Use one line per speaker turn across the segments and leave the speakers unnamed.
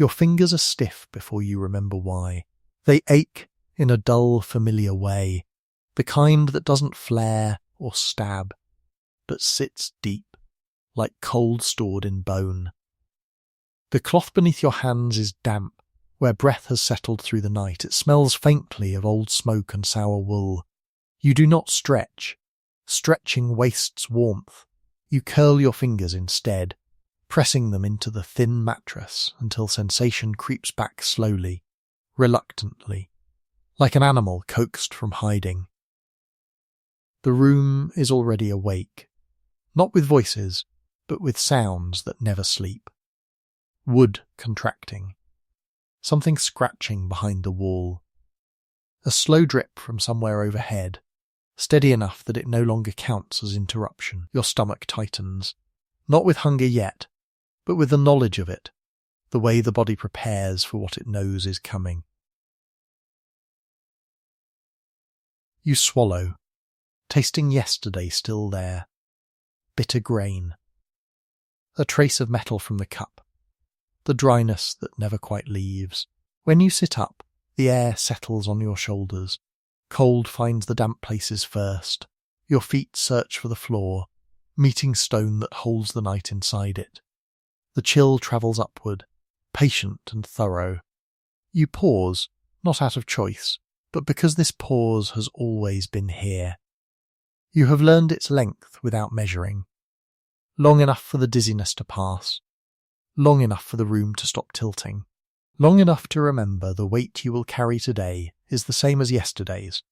Your fingers are stiff before you remember why. They ache in a dull, familiar way, the kind that doesn't flare or stab, but sits deep, like cold stored in bone. The cloth beneath your hands is damp, where breath has settled through the night. It smells faintly of old smoke and sour wool. You do not stretch. Stretching wastes warmth. You curl your fingers instead, pressing them into the thin mattress until sensation creeps back slowly, reluctantly, like an animal coaxed from hiding. The room is already awake, not with voices, but with sounds that never sleep. Wood contracting. Something scratching behind the wall. A slow drip from somewhere overhead, steady enough that it no longer counts as interruption. Your stomach tightens, not with hunger yet, but with the knowledge of it, the way the body prepares for what it knows is coming. You swallow, tasting yesterday still there. Bitter grain. A trace of metal from the cup. The dryness that never quite leaves. When you sit up, the air settles on your shoulders. Cold finds the damp places first. Your feet search for the floor, meeting stone that holds the night inside it. The chill travels upward, patient and thorough. You pause, not out of choice, but because this pause has always been here. You have learned its length without measuring. Long enough for the dizziness to pass. Long enough for the room to stop tilting. Long enough to remember the weight you will carry today is the same as yesterday's.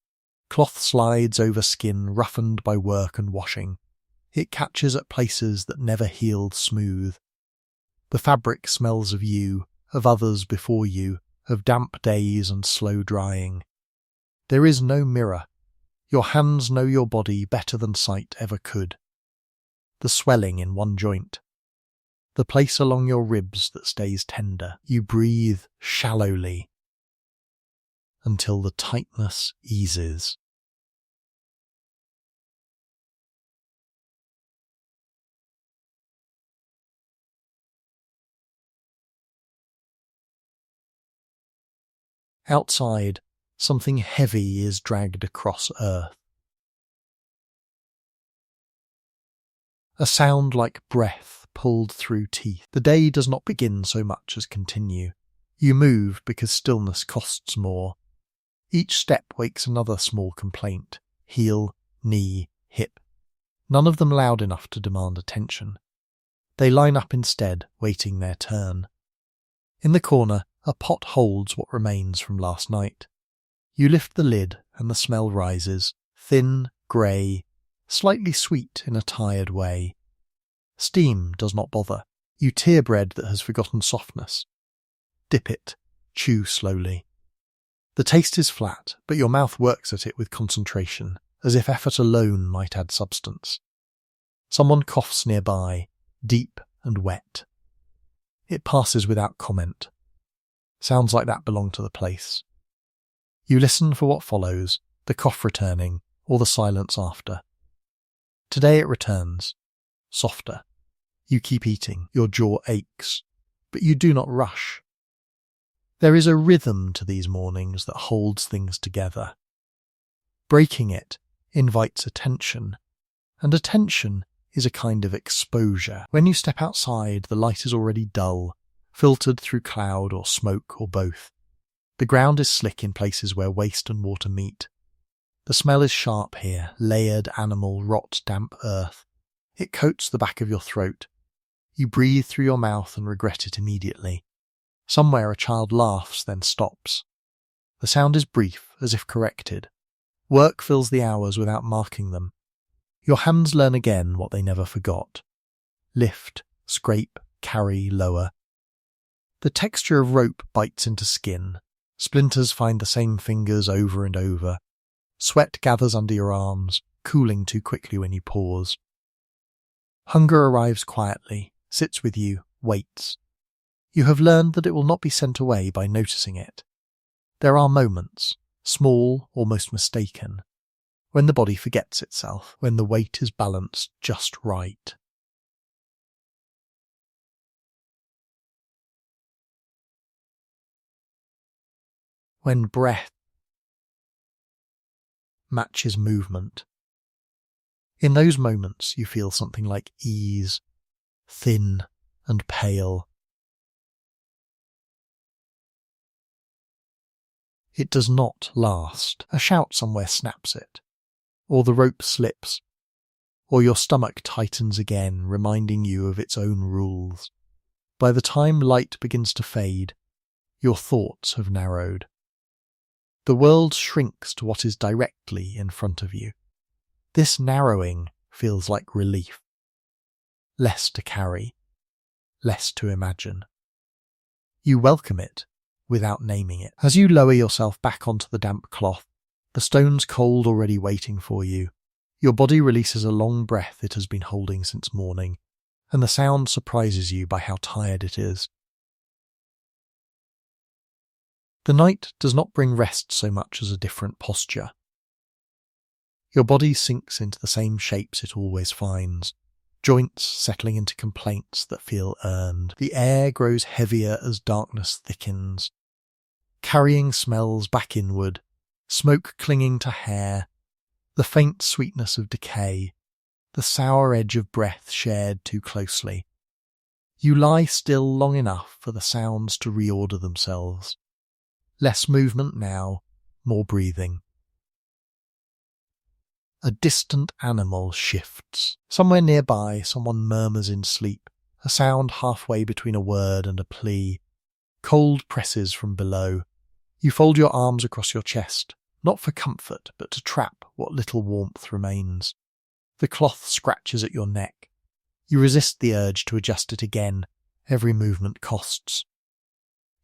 Cloth slides over skin roughened by work and washing. It catches at places that never healed smooth. The fabric smells of you, of others before you, of damp days and slow drying. There is no mirror. Your hands know your body better than sight ever could. The swelling in one joint. The place along your ribs that stays tender. You breathe shallowly until the tightness eases. Outside, something heavy is dragged across earth. A sound like breath pulled through teeth. The day does not begin so much as continue. You move because stillness costs more. Each step wakes another small complaint. Heel, knee, hip. None of them loud enough to demand attention. They line up instead, waiting their turn. In the corner, a pot holds what remains from last night. You lift the lid and the smell rises, thin, grey, slightly sweet in a tired way. Steam does not bother. You tear bread that has forgotten softness. Dip it, chew slowly. The taste is flat, but your mouth works at it with concentration, as if effort alone might add substance. Someone coughs nearby, deep and wet. It passes without comment. Sounds like that belong to the place. You listen for what follows, the cough returning, or the silence after. Today it returns, softer. You keep eating, your jaw aches, but you do not rush. There is a rhythm to these mornings that holds things together. Breaking it invites attention, and attention is a kind of exposure. When you step outside, the light is already dull, filtered through cloud or smoke or both. The ground is slick in places where waste and water meet. The smell is sharp here, layered animal, rot, damp earth. It coats the back of your throat. You breathe through your mouth and regret it immediately. Somewhere a child laughs, then stops. The sound is brief, as if corrected. Work fills the hours without marking them. Your hands learn again what they never forgot. Lift, scrape, carry, lower. The texture of rope bites into skin. Splinters find the same fingers over and over. Sweat gathers under your arms, cooling too quickly when you pause. Hunger arrives quietly, sits with you, waits. You have learned that it will not be sent away by noticing it. There are moments, small, almost mistaken, when the body forgets itself, when the weight is balanced just right. when breath matches movement. In those moments you feel something like ease, thin and pale. It does not last. A shout somewhere snaps it, or the rope slips, or your stomach tightens again, reminding you of its own rules. By the time light begins to fade, your thoughts have narrowed. The world shrinks to what is directly in front of you. This narrowing feels like relief. Less to carry, less to imagine. You welcome it without naming it. As you lower yourself back onto the damp cloth, the stone's cold already waiting for you. Your body releases a long breath it has been holding since morning, and the sound surprises you by how tired it is. The night does not bring rest so much as a different posture. Your body sinks into the same shapes it always finds, joints settling into complaints that feel earned. The air grows heavier as darkness thickens, carrying smells back inward, smoke clinging to hair, the faint sweetness of decay, the sour edge of breath shared too closely. You lie still long enough for the sounds to reorder themselves. Less movement now, more breathing. A distant animal shifts. Somewhere nearby, someone murmurs in sleep, a sound halfway between a word and a plea. Cold presses from below. You fold your arms across your chest, not for comfort, but to trap what little warmth remains. The cloth scratches at your neck. You resist the urge to adjust it again. Every movement costs.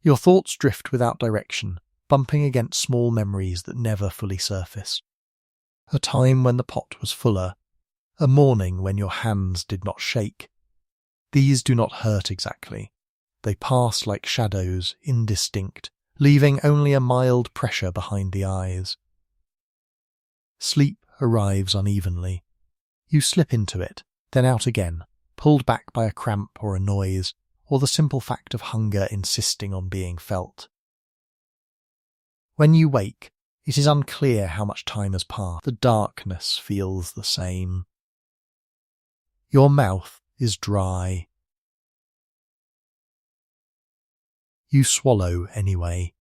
Your thoughts drift without direction, bumping against small memories that never fully surface. A time when the pot was fuller, a morning when your hands did not shake. These do not hurt exactly. They pass like shadows, indistinct, leaving only a mild pressure behind the eyes. Sleep arrives unevenly. You slip into it, then out again, pulled back by a cramp or a noise, or the simple fact of hunger insisting on being felt. When you wake, it is unclear how much time has passed. The darkness feels the same. Your mouth is dry. You swallow anyway.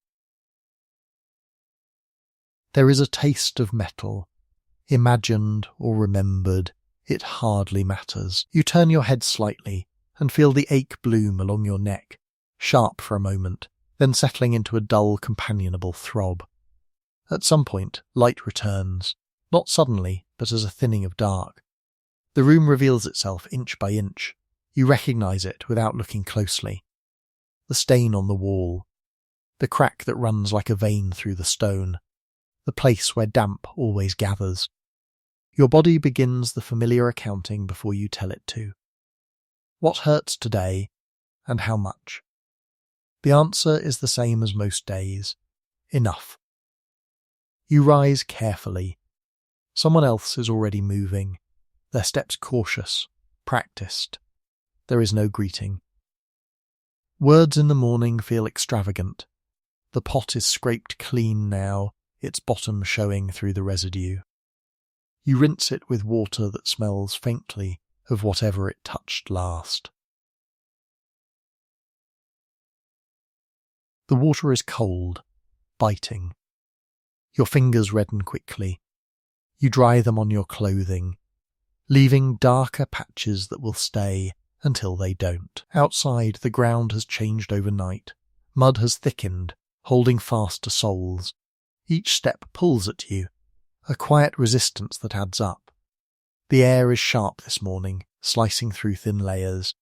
There is a taste of metal, imagined or remembered. It hardly matters. You turn your head slightly and feel the ache bloom along your neck, sharp for a moment, then settling into a dull, companionable throb. At some point, light returns, not suddenly, but as a thinning of dark. The room reveals itself inch by inch. You recognise it without looking closely. The stain on the wall, the crack that runs like a vein through the stone, the place where damp always gathers. Your body begins the familiar accounting before you tell it to. What hurts today, and how much? The answer is the same as most days. Enough. You rise carefully. Someone else is already moving, their steps cautious, practiced. There is no greeting. Words in the morning feel extravagant. The pot is scraped clean now, its bottom showing through the residue. You rinse it with water that smells faintly of whatever it touched last. The water is cold, biting. Your fingers redden quickly. You dry them on your clothing, leaving darker patches that will stay until they don't. Outside, the ground has changed overnight. Mud has thickened, holding fast to soles. Each step pulls at you, a quiet resistance that adds up. The air is sharp this morning, slicing through thin layers.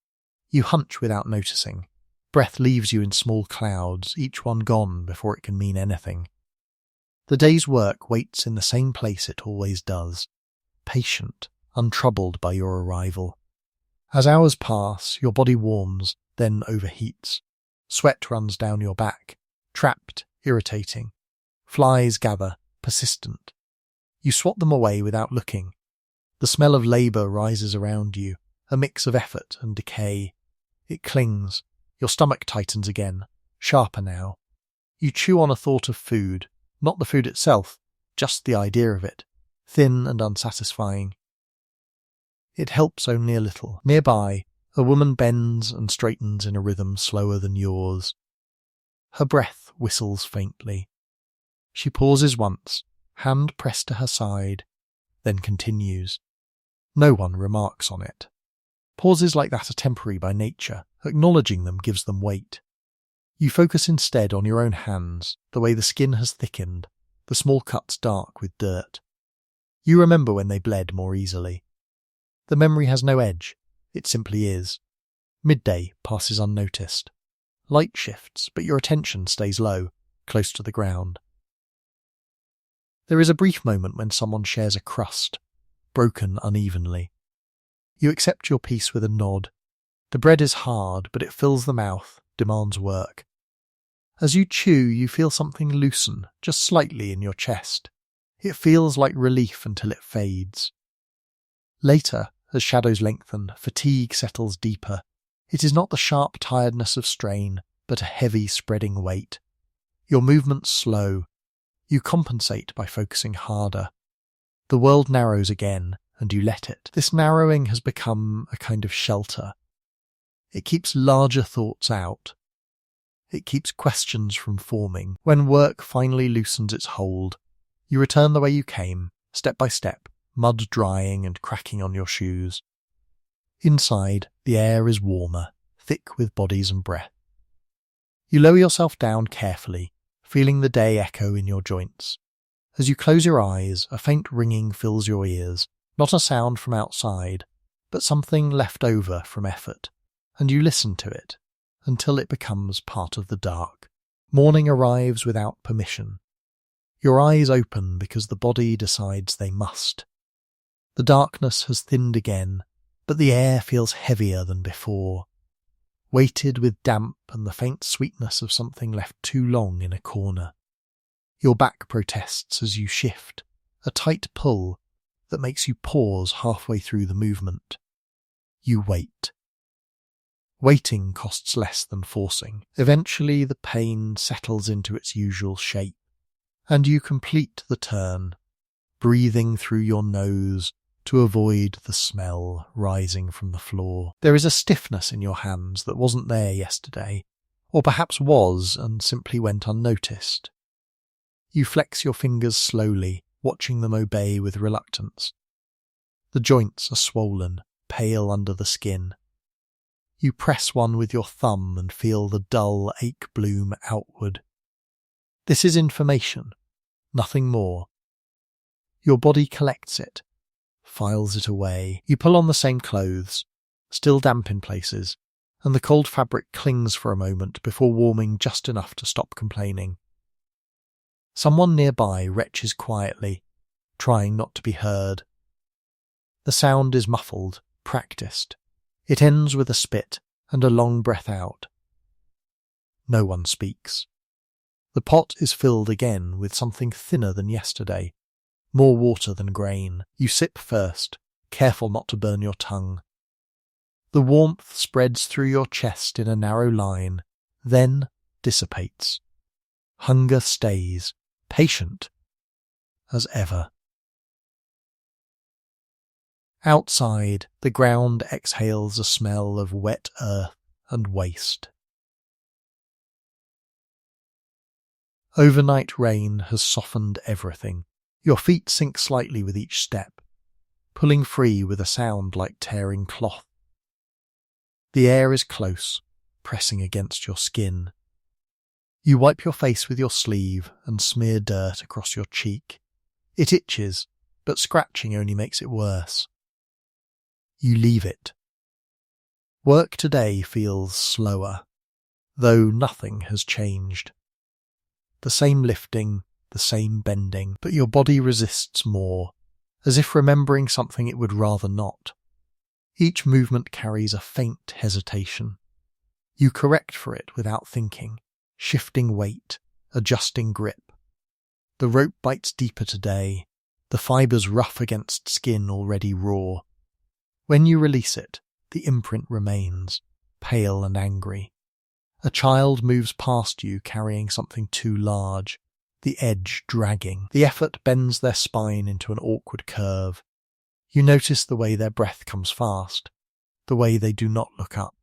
You hunch without noticing. Breath leaves you in small clouds, each one gone before it can mean anything. The day's work waits in the same place it always does, patient, untroubled by your arrival. As hours pass, your body warms, then overheats. Sweat runs down your back, trapped, irritating. Flies gather, persistent. You swat them away without looking. The smell of labour rises around you, a mix of effort and decay. It clings. Your stomach tightens again, sharper now. You chew on a thought of food, not the food itself, just the idea of it, thin and unsatisfying. It helps only a little. Nearby, a woman bends and straightens in a rhythm slower than yours. Her breath whistles faintly. She pauses once, hand pressed to her side, then continues. No one remarks on it. Pauses like that are temporary by nature. Acknowledging them gives them weight. You focus instead on your own hands, the way the skin has thickened, the small cuts dark with dirt. You remember when they bled more easily. The memory has no edge, it simply is. Midday passes unnoticed. Light shifts, but your attention stays low, close to the ground. There is a brief moment when someone shares a crust, broken unevenly. You accept your piece with a nod. The bread is hard, but it fills the mouth, demands work. As you chew, you feel something loosen, just slightly in your chest. It feels like relief until it fades. Later, as shadows lengthen, fatigue settles deeper. It is not the sharp tiredness of strain, but a heavy spreading weight. Your movements slow. You compensate by focusing harder. The world narrows again, and you let it. This narrowing has become a kind of shelter. It keeps larger thoughts out. It keeps questions from forming. When work finally loosens its hold, you return the way you came, step by step, mud drying and cracking on your shoes. Inside, the air is warmer, thick with bodies and breath. You lower yourself down carefully, feeling the day echo in your joints. As you close your eyes, a faint ringing fills your ears, not a sound from outside, but something left over from effort, and you listen to it, until it becomes part of the dark. Morning arrives without permission. Your eyes open because the body decides they must. The darkness has thinned again, but the air feels heavier than before, weighted with damp and the faint sweetness of something left too long in a corner. Your back protests as you shift, a tight pull that makes you pause halfway through the movement. You wait. Waiting costs less than forcing. Eventually the pain settles into its usual shape, and you complete the turn, breathing through your nose to avoid the smell rising from the floor. There is a stiffness in your hands that wasn't there yesterday, or perhaps was and simply went unnoticed. You flex your fingers slowly, watching them obey with reluctance. The joints are swollen, pale under the skin. You press one with your thumb and feel the dull ache bloom outward. This is information, nothing more. Your body collects it, files it away. You pull on the same clothes, still damp in places, and the cold fabric clings for a moment before warming just enough to stop complaining. Someone nearby retches quietly, trying not to be heard. The sound is muffled, practiced. It ends with a spit and a long breath out. No one speaks. The pot is filled again with something thinner than yesterday, more water than grain. You sip first, careful not to burn your tongue. The warmth spreads through your chest in a narrow line, then dissipates. Hunger stays, patient as ever. Outside, the ground exhales a smell of wet earth and waste. Overnight rain has softened everything. Your feet sink slightly with each step, pulling free with a sound like tearing cloth. The air is close, pressing against your skin. You wipe your face with your sleeve and smear dirt across your cheek. It itches, but scratching only makes it worse. You leave it. Work today feels slower, though nothing has changed. The same lifting, the same bending, but your body resists more, as if remembering something it would rather not. Each movement carries a faint hesitation. You correct for it without thinking, shifting weight, adjusting grip. The rope bites deeper today, the fibres rough against skin already raw. When you release it, the imprint remains, pale and angry. A child moves past you carrying something too large, the edge dragging. The effort bends their spine into an awkward curve. You notice the way their breath comes fast, the way they do not look up.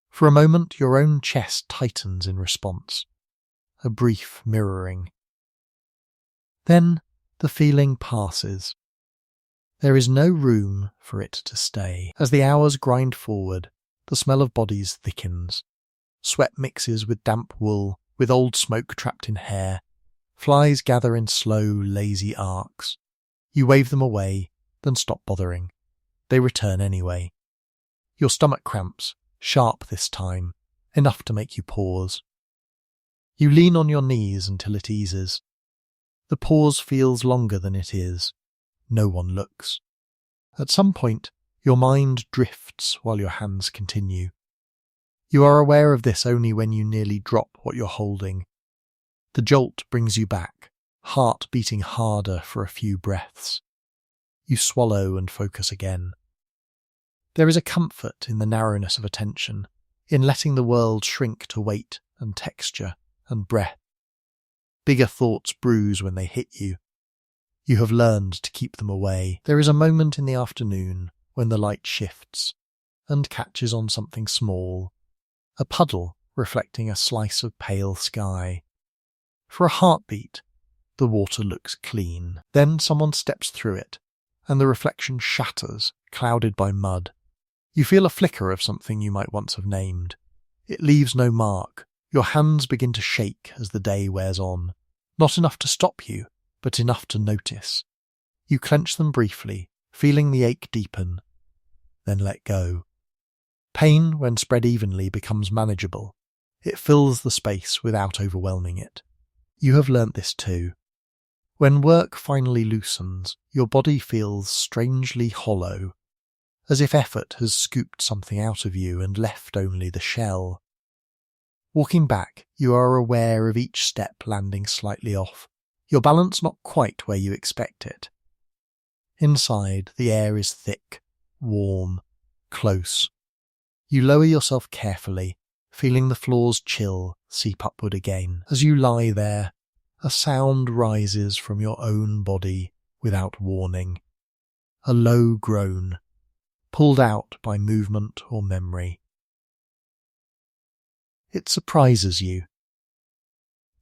For a moment, your own chest tightens in response, a brief mirroring. Then the feeling passes. There is no room for it to stay. As the hours grind forward, the smell of bodies thickens. Sweat mixes with damp wool, with old smoke trapped in hair. Flies gather in slow, lazy arcs. You wave them away, then stop bothering. They return anyway. Your stomach cramps, sharp this time, enough to make you pause. You lean on your knees until it eases. The pause feels longer than it is. No one looks. At some point, your mind drifts while your hands continue. You are aware of this only when you nearly drop what you're holding. The jolt brings you back, heart beating harder for a few breaths. You swallow and focus again. There is a comfort in the narrowness of attention, in letting the world shrink to weight and texture and breath. Bigger thoughts bruise when they hit you. You have learned to keep them away. There is a moment in the afternoon when the light shifts and catches on something small, a puddle reflecting a slice of pale sky. For a heartbeat, the water looks clean. Then someone steps through it, and the reflection shatters, clouded by mud. You feel a flicker of something you might once have named. It leaves no mark. Your hands begin to shake as the day wears on. Not enough to stop you, but enough to notice. You clench them briefly, feeling the ache deepen, then let go. Pain, when spread evenly, becomes manageable. It fills the space without overwhelming it. You have learnt this too. When work finally loosens, your body feels strangely hollow, as if effort has scooped something out of you and left only the shell. Walking back, you are aware of each step landing slightly off, your balance not quite where you expect it. Inside, the air is thick, warm, close. You lower yourself carefully, feeling the floor's chill seep upward again. As you lie there, a sound rises from your own body without warning. A low groan, pulled out by movement or memory. It surprises you.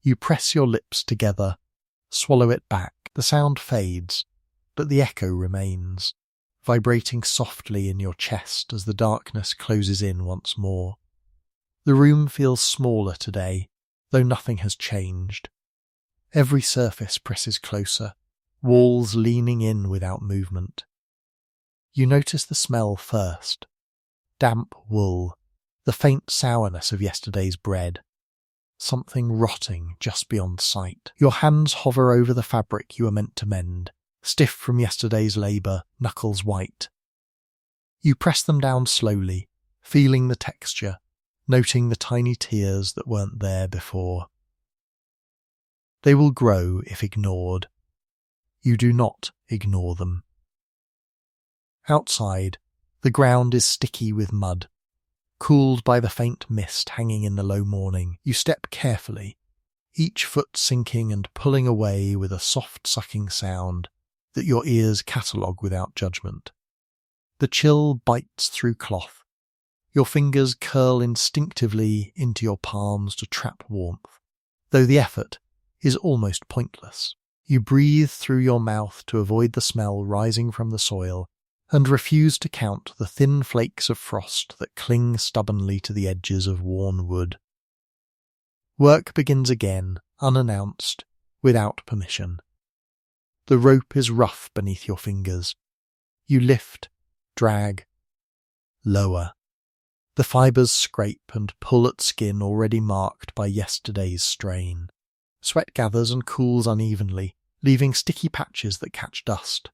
You press your lips together, swallow it back. The sound fades, but the echo remains, vibrating softly in your chest as the darkness closes in once more. The room feels smaller today, though nothing has changed. Every surface presses closer, walls leaning in without movement. You notice the smell first. Damp wool, the faint sourness of yesterday's bread. Something rotting just beyond sight. Your hands hover over the fabric you were meant to mend, stiff from yesterday's labour, knuckles white. You press them down slowly, feeling the texture, noting the tiny tears that weren't there before. They will grow if ignored. You do not ignore them. Outside, the ground is sticky with mud. Cooled by the faint mist hanging in the low morning, you step carefully, each foot sinking and pulling away with a soft sucking sound that your ears catalogue without judgment. The chill bites through cloth. Your fingers curl instinctively into your palms to trap warmth, though the effort is almost pointless. You breathe through your mouth to avoid the smell rising from the soil, and refuse to count the thin flakes of frost that cling stubbornly to the edges of worn wood. Work begins again, unannounced, without permission. The rope is rough beneath your fingers. You lift, drag, lower. The fibres scrape and pull at skin already marked by yesterday's strain. Sweat gathers and cools unevenly, leaving sticky patches that catch dust.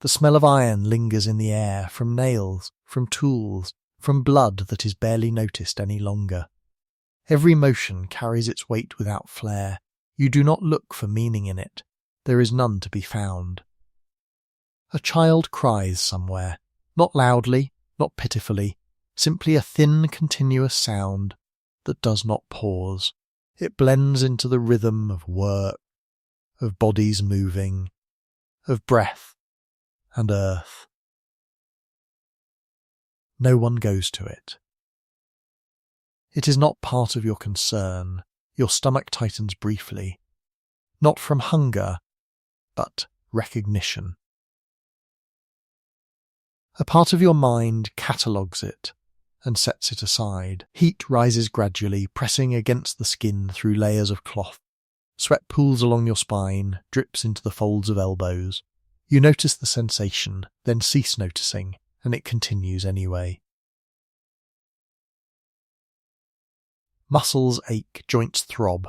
The smell of iron lingers in the air, from nails, from tools, from blood that is barely noticed any longer. Every motion carries its weight without flair. You do not look for meaning in it. There is none to be found. A child cries somewhere, not loudly, not pitifully, simply a thin, continuous sound, that does not pause. It blends into the rhythm of work, of bodies moving, of breath and earth. No one goes to it. It is not part of your concern. Your stomach tightens briefly, not from hunger, but recognition. A part of your mind catalogues it and sets it aside. Heat rises gradually, pressing against the skin through layers of cloth. Sweat pools along your spine, drips into the folds of elbows. You notice the sensation, then cease noticing, and it continues anyway. Muscles ache, joints throb.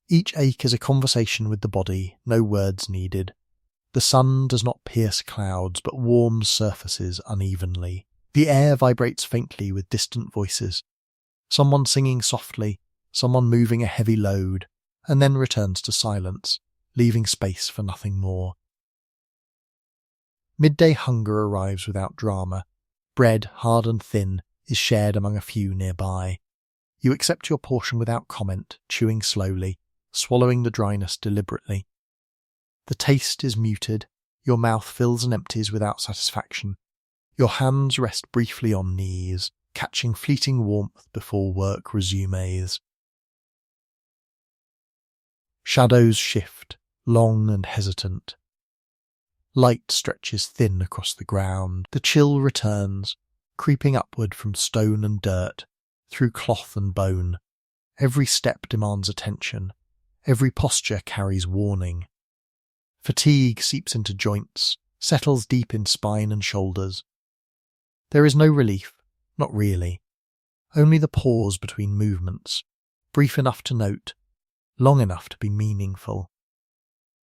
Each ache is a conversation with the body, no words needed. The sun does not pierce clouds, but warms surfaces unevenly. The air vibrates faintly with distant voices. Someone singing softly, someone moving a heavy load, and then returns to silence, leaving space for nothing more. Midday hunger arrives without drama. Bread, hard and thin, is shared among a few nearby. You accept your portion without comment, chewing slowly, swallowing the dryness deliberately. The taste is muted, your mouth fills and empties without satisfaction. Your hands rest briefly on knees, catching fleeting warmth before work resumes. Shadows shift, long and hesitant. Light stretches thin across the ground. The chill returns, creeping upward from stone and dirt, through cloth and bone. Every step demands attention. Every posture carries warning. Fatigue seeps into joints, settles deep in spine and shoulders. There is no relief, not really. Only the pause between movements, brief enough to note, long enough to be meaningful.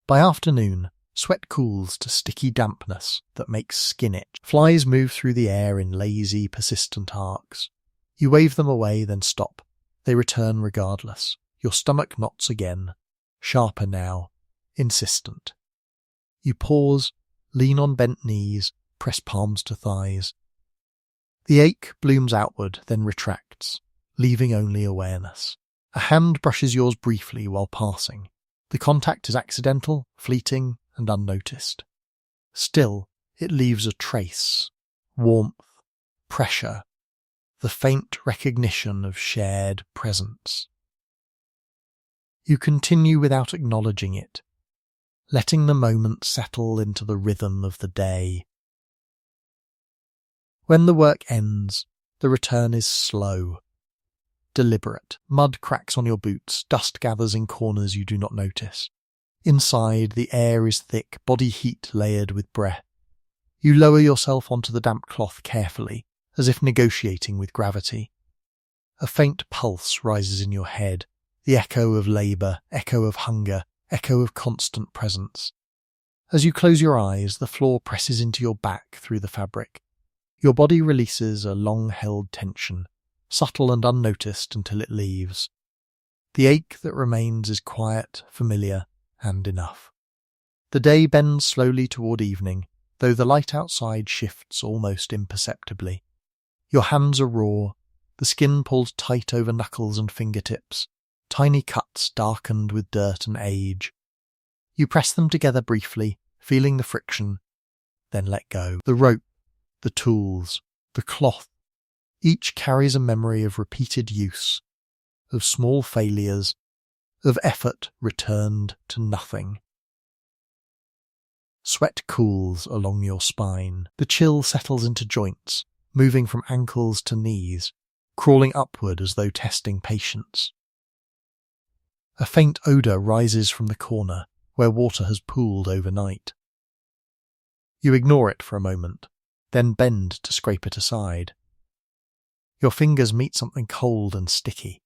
By afternoon, sweat cools to sticky dampness that makes skin itch. Flies move through the air in lazy, persistent arcs. You wave them away, then stop. They return regardless. Your stomach knots again, sharper now, insistent. You pause, lean on bent knees, press palms to thighs. The ache blooms outward, then retracts, leaving only awareness. A hand brushes yours briefly while passing. The contact is accidental, fleeting, and unnoticed. Still, it leaves a trace, warmth, pressure, the faint recognition of shared presence. You continue without acknowledging it, letting the moment settle into the rhythm of the day. When the work ends, the return is slow, deliberate. Mud cracks on your boots, dust gathers in corners you do not notice. Inside, the air is thick, body heat layered with breath. You lower yourself onto the damp cloth carefully, as if negotiating with gravity. A faint pulse rises in your head, the echo of labour, echo of hunger, echo of constant presence. As you close your eyes, the floor presses into your back through the fabric. Your body releases a long-held tension, subtle and unnoticed until it leaves. The ache that remains is quiet, familiar, and enough. The day bends slowly toward evening, though the light outside shifts almost imperceptibly. Your hands are raw, the skin pulled tight over knuckles and fingertips, tiny cuts darkened with dirt and age. You press them together briefly, feeling the friction, then let go. The rope, the tools, the cloth, each carries a memory of repeated use, of small failures, of effort returned to nothing. Sweat cools along your spine. The chill settles into joints, moving from ankles to knees, crawling upward as though testing patience. A faint odour rises from the corner where water has pooled overnight. You ignore it for a moment, then bend to scrape it aside. Your fingers meet something cold and sticky.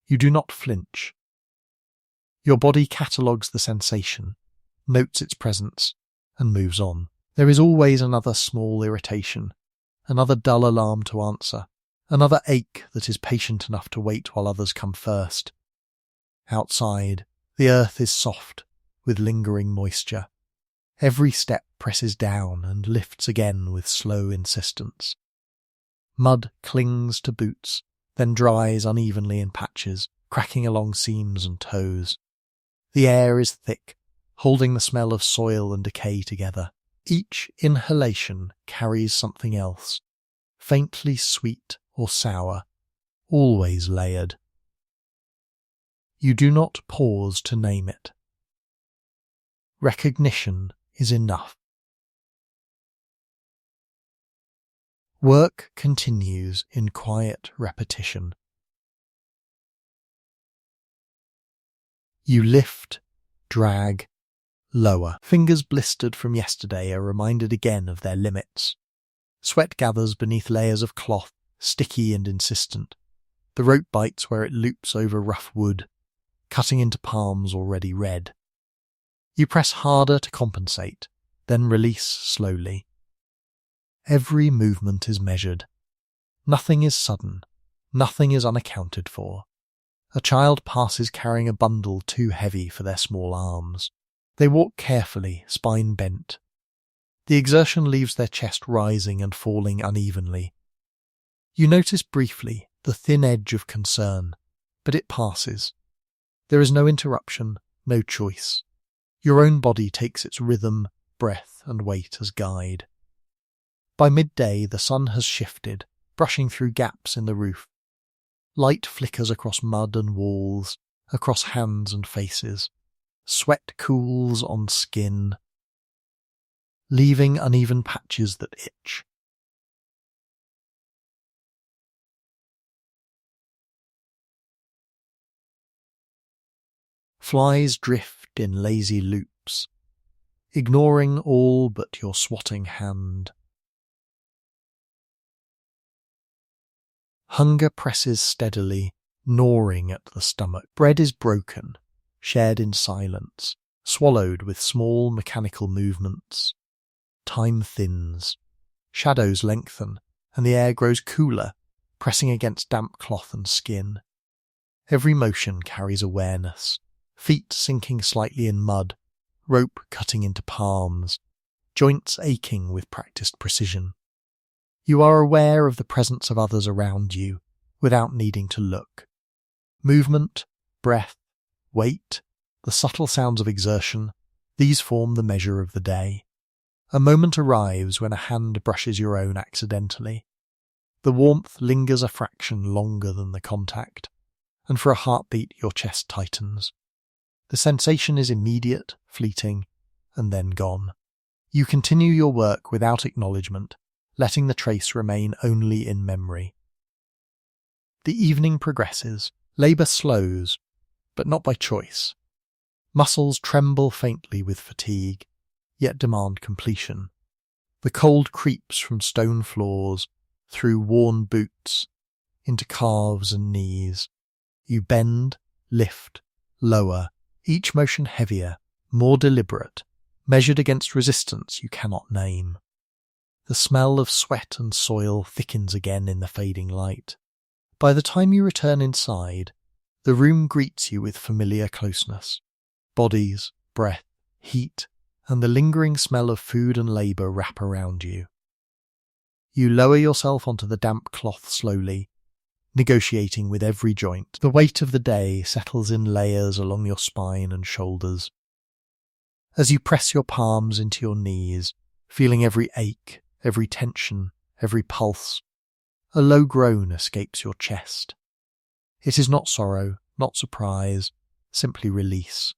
You do not flinch. Your body catalogues the sensation, notes its presence, and moves on. There is always another small irritation, another dull alarm to answer, another ache that is patient enough to wait while others come first. Outside, the earth is soft, with lingering moisture. Every step presses down and lifts again with slow insistence. Mud clings to boots, then dries unevenly in patches, cracking along seams and toes. The air is thick, holding the smell of soil and decay together. Each inhalation carries something else, faintly sweet or sour, always layered. You do not pause to name it. Recognition is enough. Work continues in quiet repetition. You lift, drag, lower. Fingers blistered from yesterday are reminded again of their limits. Sweat gathers beneath layers of cloth, sticky and insistent. The rope bites where it loops over rough wood, cutting into palms already red. You press harder to compensate, then release slowly. Every movement is measured. Nothing is sudden. Nothing is unaccounted for. A child passes carrying a bundle too heavy for their small arms. They walk carefully, spine bent. The exertion leaves their chest rising and falling unevenly. You notice briefly the thin edge of concern, but it passes. There is no interruption, no choice. Your own body takes its rhythm, breath, and weight as guide. By midday, the sun has shifted, brushing through gaps in the roof. Light flickers across mud and walls, across hands and faces. Sweat cools on skin, leaving uneven patches that itch. Flies drift in lazy loops, ignoring all but your swatting hand. Hunger presses steadily, gnawing at the stomach. Bread is broken, shared in silence, swallowed with small mechanical movements. Time thins, shadows lengthen, and the air grows cooler, pressing against damp cloth and skin. Every motion carries awareness, feet sinking slightly in mud, rope cutting into palms, joints aching with practiced precision. You are aware of the presence of others around you, without needing to look. Movement, breath, weight, the subtle sounds of exertion, these form the measure of the day. A moment arrives when a hand brushes your own accidentally. The warmth lingers a fraction longer than the contact, and for a heartbeat your chest tightens. The sensation is immediate, fleeting, and then gone. You continue your work without acknowledgement, letting the trace remain only in memory. The evening progresses. Labour slows, but not by choice. Muscles tremble faintly with fatigue, yet demand completion. The cold creeps from stone floors, through worn boots, into calves and knees. You bend, lift, lower, each motion heavier, more deliberate, measured against resistance you cannot name. The smell of sweat and soil thickens again in the fading light. By the time you return inside, the room greets you with familiar closeness. Bodies, breath, heat, and the lingering smell of food and labour wrap around you. You lower yourself onto the damp cloth slowly, negotiating with every joint. The weight of the day settles in layers along your spine and shoulders. As you press your palms into your knees, feeling every ache, every tension, every pulse, a low groan escapes your chest. It is not sorrow, not surprise, simply release.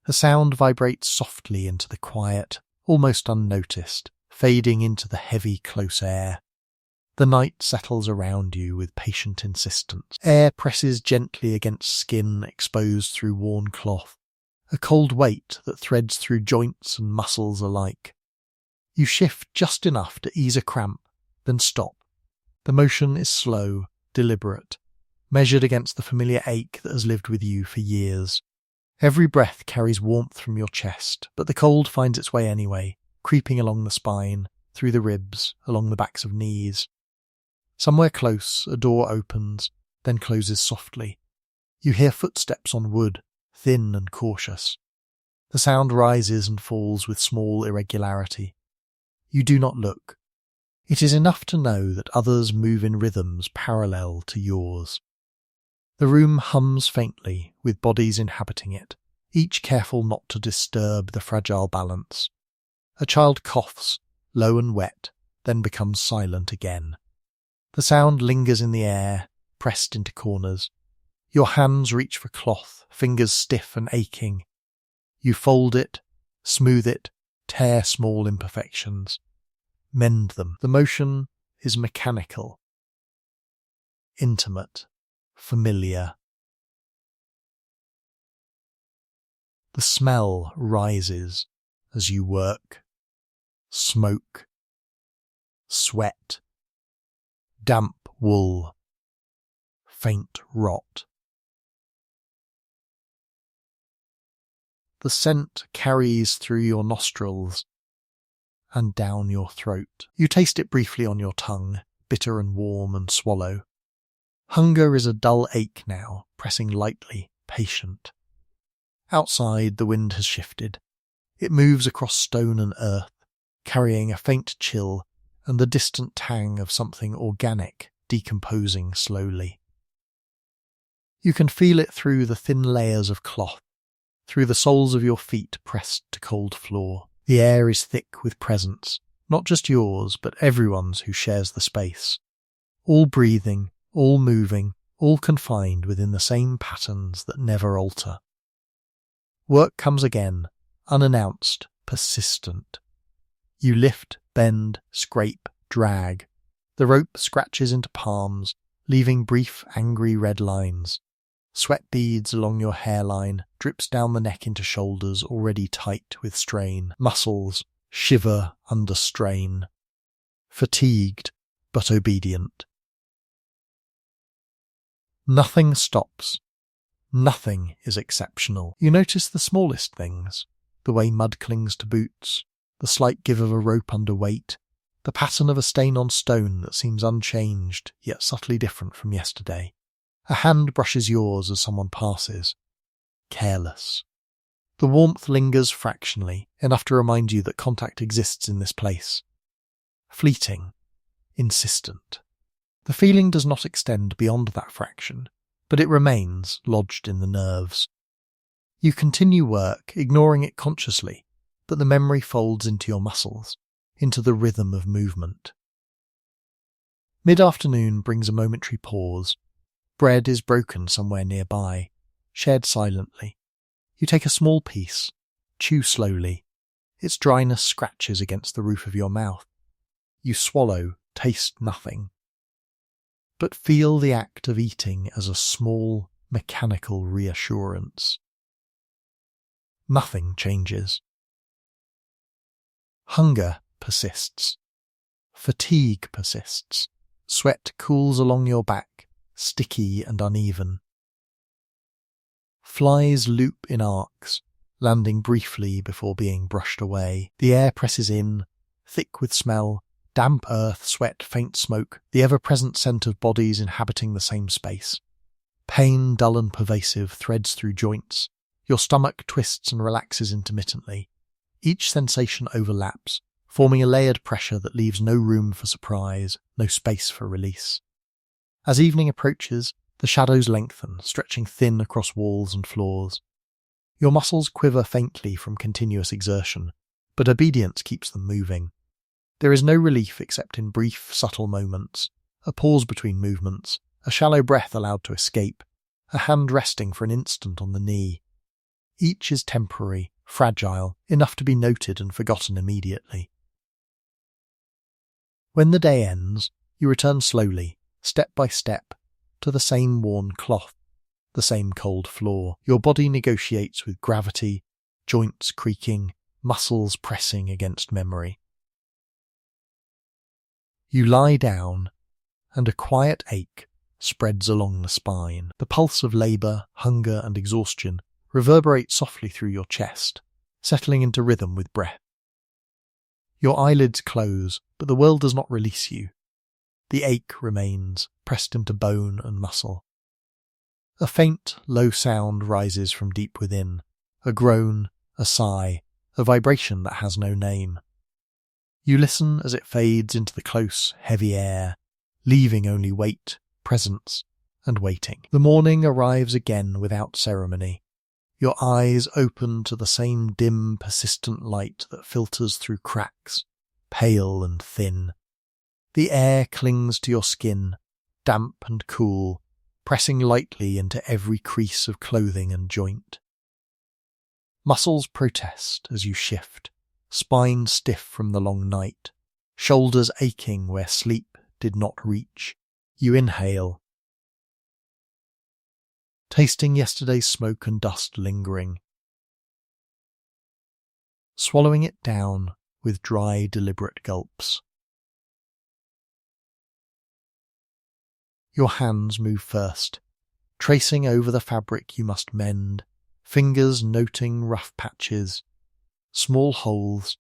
A sound vibrates softly into the quiet, almost unnoticed, fading into the heavy, close air. The night settles around you with patient insistence. Air presses gently against skin exposed through worn cloth, a cold weight that threads through joints and muscles alike. You shift just enough to ease a cramp, then stop. The motion is slow, deliberate, measured against the familiar ache that has lived with you for years. Every breath carries warmth from your chest, but the cold finds its way anyway, creeping along the spine, through the ribs, along the backs of knees. Somewhere close, a door opens, then closes softly. You hear footsteps on wood, thin and cautious. The sound rises and falls with small irregularity. You do not look. It is enough to know that others move in rhythms parallel to yours. The room hums faintly, with bodies inhabiting it, each careful not to disturb the fragile balance. A child coughs, low and wet, then becomes silent again. The sound lingers in the air, pressed into corners. Your hands reach for cloth, fingers stiff and aching. You fold it, smooth it, tear small imperfections. Mend them. The motion is mechanical, intimate, familiar. The smell rises as you work. Smoke, sweat, damp wool, faint rot. The scent carries through your nostrils and down your throat. You taste it briefly on your tongue, bitter and warm, and swallow. Hunger is a dull ache now, pressing lightly, patient. Outside, the wind has shifted. It moves across stone and earth, carrying a faint chill and the distant tang of something organic decomposing slowly. You can feel it through the thin layers of cloth, through the soles of your feet pressed to cold floor. The air is thick with presence, not just yours, but everyone's who shares the space. All breathing, all moving, all confined within the same patterns that never alter. Work comes again, unannounced, persistent. You lift, bend, scrape, drag. The rope scratches into palms, leaving brief, angry red lines. Sweat beads along your hairline, drips down the neck into shoulders already tight with strain. Muscles shiver under strain. Fatigued, but obedient. Nothing stops. Nothing is exceptional. You notice the smallest things. The way mud clings to boots, the slight give of a rope under weight, the pattern of a stain on stone that seems unchanged, yet subtly different from yesterday. A hand brushes yours as someone passes. Careless. The warmth lingers fractionally, enough to remind you that contact exists in this place. Fleeting. Insistent. The feeling does not extend beyond that fraction, but it remains lodged in the nerves. You continue work, ignoring it consciously, but the memory folds into your muscles, into the rhythm of movement. Mid-afternoon brings a momentary pause. Bread is broken somewhere nearby, shared silently. You take a small piece, chew slowly. Its dryness scratches against the roof of your mouth. You swallow, taste nothing, but feel the act of eating as a small, mechanical reassurance. Nothing changes. Hunger persists. Fatigue persists. Sweat cools along your back, sticky and uneven. Flies loop in arcs, landing briefly before being brushed away. The air presses in, thick with smell, damp earth, sweat, faint smoke, the ever-present scent of bodies inhabiting the same space. Pain, dull and pervasive, threads through joints. Your stomach twists and relaxes intermittently. Each sensation overlaps, forming a layered pressure that leaves no room for surprise, no space for release. As evening approaches, the shadows lengthen, stretching thin across walls and floors. Your muscles quiver faintly from continuous exertion, but obedience keeps them moving. There is no relief except in brief, subtle moments, a pause between movements, a shallow breath allowed to escape, a hand resting for an instant on the knee. Each is temporary, fragile, enough to be noted and forgotten immediately. When the day ends, you return slowly, step by step, to the same worn cloth, the same cold floor. Your body negotiates with gravity, joints creaking, muscles pressing against memory. You lie down, and a quiet ache spreads along the spine. The pulse of labour, hunger and exhaustion reverberates softly through your chest, settling into rhythm with breath. Your eyelids close, but the world does not release you. The ache remains, pressed into bone and muscle. A faint, low sound rises from deep within, a groan, a sigh, a vibration that has no name. You listen as it fades into the close, heavy air, leaving only weight, presence, and waiting. The morning arrives again without ceremony. Your eyes open to the same dim, persistent light that filters through cracks, pale and thin. The air clings to your skin, damp and cool, pressing lightly into every crease of clothing and joint. Muscles protest as you shift, spine stiff from the long night, shoulders aching where sleep did not reach. You inhale, tasting yesterday's smoke and dust lingering, swallowing it down with dry, deliberate gulps. Your hands move first, tracing over the fabric you must mend, fingers noting rough patches, small holes,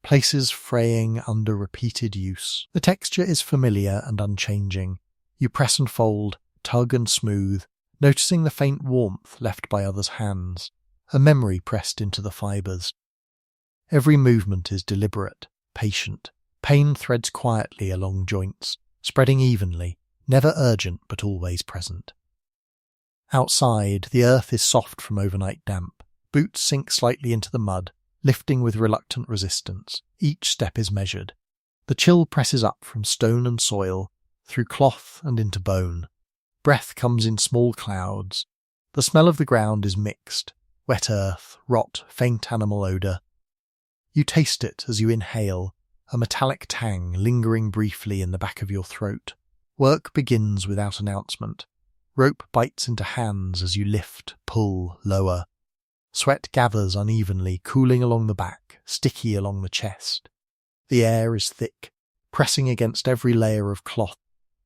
places fraying under repeated use. The texture is familiar and unchanging. You press and fold, tug and smooth, noticing the faint warmth left by others' hands, a memory pressed into the fibres. Every movement is deliberate, patient. Pain threads quietly along joints, spreading evenly, never urgent but always present. Outside, the earth is soft from overnight damp. Boots sink slightly into the mud, lifting with reluctant resistance. Each step is measured. The chill presses up from stone and soil, through cloth and into bone. Breath comes in small clouds. The smell of the ground is mixed. Wet earth, rot, faint animal odour. You taste it as you inhale, a metallic tang lingering briefly in the back of your throat. Work begins without announcement. Rope bites into hands as you lift, pull, lower. Sweat gathers unevenly, cooling along the back, sticky along the chest. The air is thick, pressing against every layer of cloth,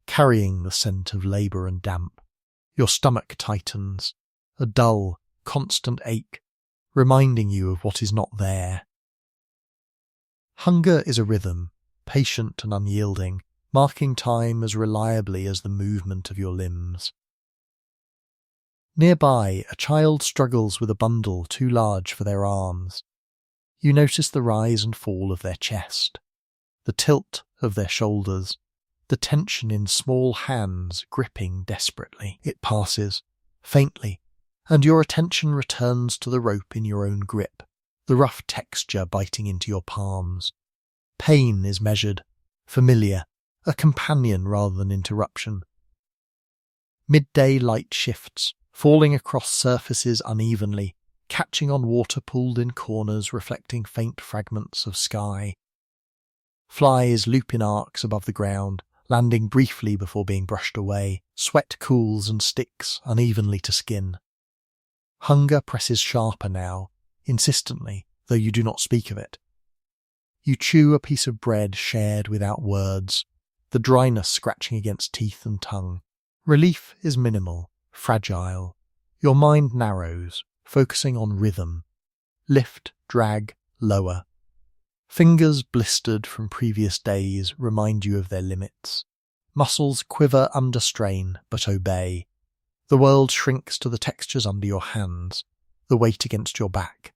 carrying the scent of labour and damp. Your stomach tightens, a dull, constant ache, reminding you of what is not there. Hunger is a rhythm, patient and unyielding, marking time as reliably as the movement of your limbs. Nearby, a child struggles with a bundle too large for their arms. You notice the rise and fall of their chest, the tilt of their shoulders, the tension in small hands gripping desperately. It passes, faintly, and your attention returns to the rope in your own grip, the rough texture biting into your palms. Pain is measured, familiar, a companion rather than interruption. Midday light shifts, falling across surfaces unevenly, catching on water pooled in corners reflecting faint fragments of sky. Flies loop in arcs above the ground, landing briefly before being brushed away. Sweat cools and sticks unevenly to skin. Hunger presses sharper now, insistently, though you do not speak of it. You chew a piece of bread shared without words, the dryness scratching against teeth and tongue. Relief is minimal, fragile. Your mind narrows, focusing on rhythm. Lift, drag, lower. Fingers blistered from previous days remind you of their limits. Muscles quiver under strain, but obey. The world shrinks to the textures under your hands, the weight against your back,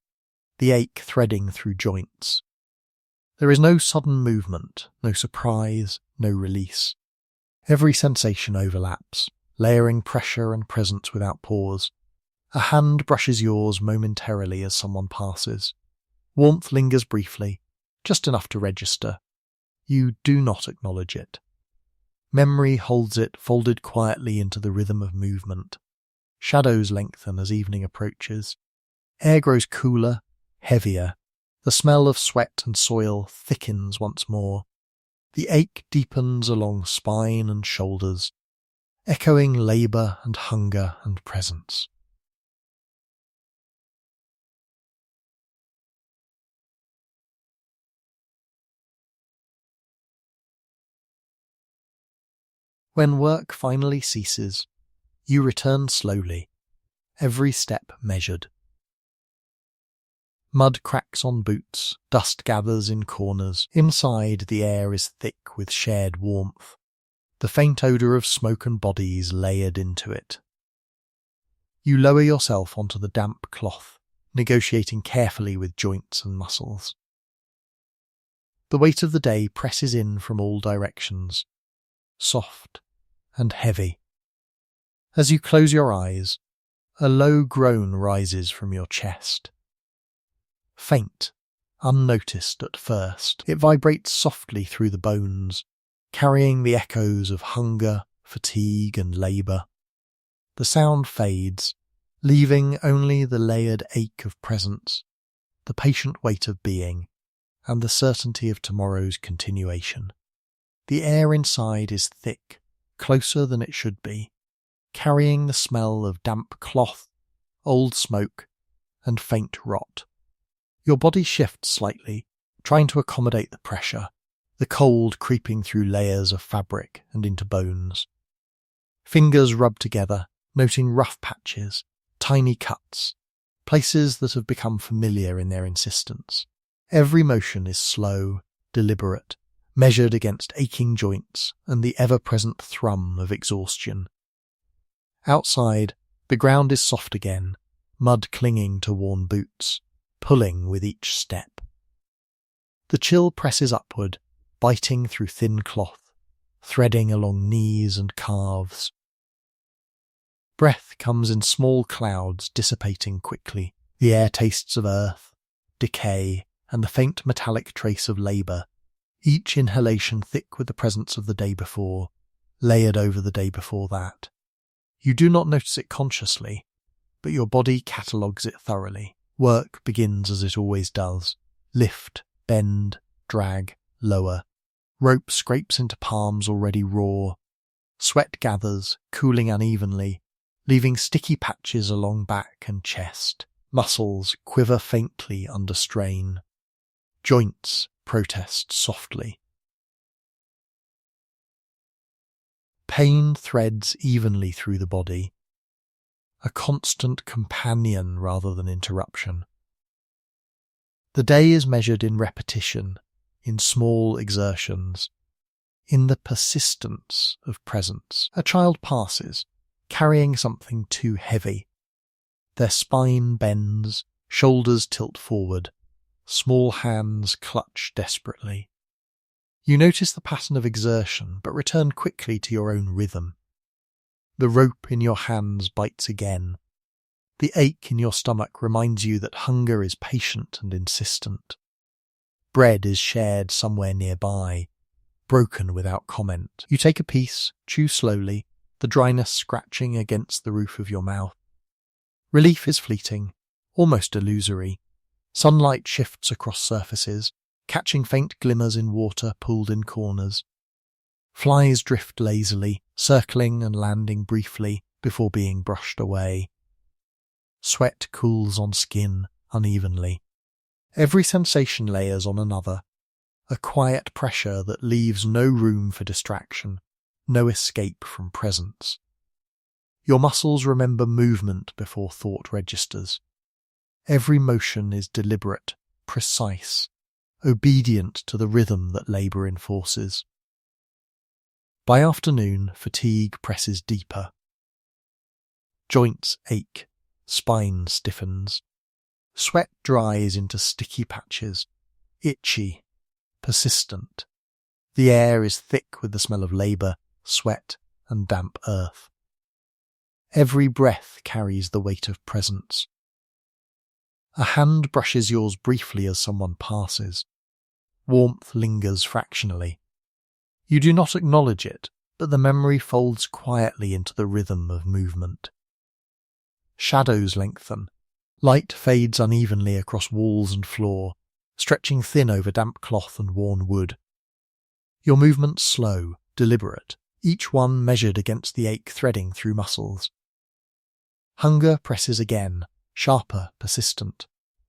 the ache threading through joints. There is no sudden movement, no surprise, no release. Every sensation overlaps, layering pressure and presence without pause. A hand brushes yours momentarily as someone passes. Warmth lingers briefly, just enough to register. You do not acknowledge it. Memory holds it folded quietly into the rhythm of movement. Shadows lengthen as evening approaches. Air grows cooler, heavier. The smell of sweat and soil thickens once more. The ache deepens along spine and shoulders, echoing labour and hunger and presence. When work finally ceases, you return slowly, every step measured. Mud cracks on boots, dust gathers in corners. Inside, the air is thick with shared warmth, the faint odour of smoke and bodies layered into it. You lower yourself onto the damp cloth, negotiating carefully with joints and muscles. The weight of the day presses in from all directions, soft and heavy. As you close your eyes, a low groan rises from your chest. Faint, unnoticed at first, it vibrates softly through the bones, carrying the echoes of hunger, fatigue, and labour. The sound fades, leaving only the layered ache of presence, the patient weight of being, and the certainty of tomorrow's continuation. The air inside is thick, closer than it should be, carrying the smell of damp cloth, old smoke, and faint rot. Your body shifts slightly, trying to accommodate the pressure, the cold creeping through layers of fabric and into bones. Fingers rub together, noting rough patches, tiny cuts, places that have become familiar in their insistence. Every motion is slow, deliberate, measured against aching joints and the ever-present thrum of exhaustion. Outside, the ground is soft again, mud clinging to worn boots, pulling with each step. The chill presses upward, biting through thin cloth, threading along knees and calves. Breath comes in small clouds, dissipating quickly. The air tastes of earth, decay, and the faint metallic trace of labour, each inhalation thick with the presence of the day before, layered over the day before that. You do not notice it consciously, but your body catalogues it thoroughly. Work begins as it always does. Lift, bend, drag, lower. Rope scrapes into palms already raw. Sweat gathers, cooling unevenly, leaving sticky patches along back and chest. Muscles quiver faintly under strain. Joints protest softly. Pain threads evenly through the body, a constant companion rather than interruption. The day is measured in repetition, in small exertions, in the persistence of presence. A child passes, carrying something too heavy. Their spine bends, shoulders tilt forward, small hands clutch desperately. You notice the pattern of exertion, but return quickly to your own rhythm. The rope in your hands bites again. The ache in your stomach reminds you that hunger is patient and insistent. Bread is shared somewhere nearby, broken without comment. You take a piece, chew slowly, the dryness scratching against the roof of your mouth. Relief is fleeting, almost illusory. Sunlight shifts across surfaces, catching faint glimmers in water pooled in corners. Flies drift lazily, circling and landing briefly before being brushed away. Sweat cools on skin unevenly. Every sensation layers on another, a quiet pressure that leaves no room for distraction, no escape from presence. Your muscles remember movement before thought registers. Every motion is deliberate, precise, obedient to the rhythm that labour enforces. By afternoon, fatigue presses deeper. Joints ache, spine stiffens. Sweat dries into sticky patches, itchy, persistent. The air is thick with the smell of labour, sweat, and damp earth. Every breath carries the weight of presence. A hand brushes yours briefly as someone passes. Warmth lingers fractionally. You do not acknowledge it, but the memory folds quietly into the rhythm of movement. Shadows lengthen. Light fades unevenly across walls and floor, stretching thin over damp cloth and worn wood. Your movements slow, deliberate, each one measured against the ache threading through muscles. Hunger presses again, sharper, persistent.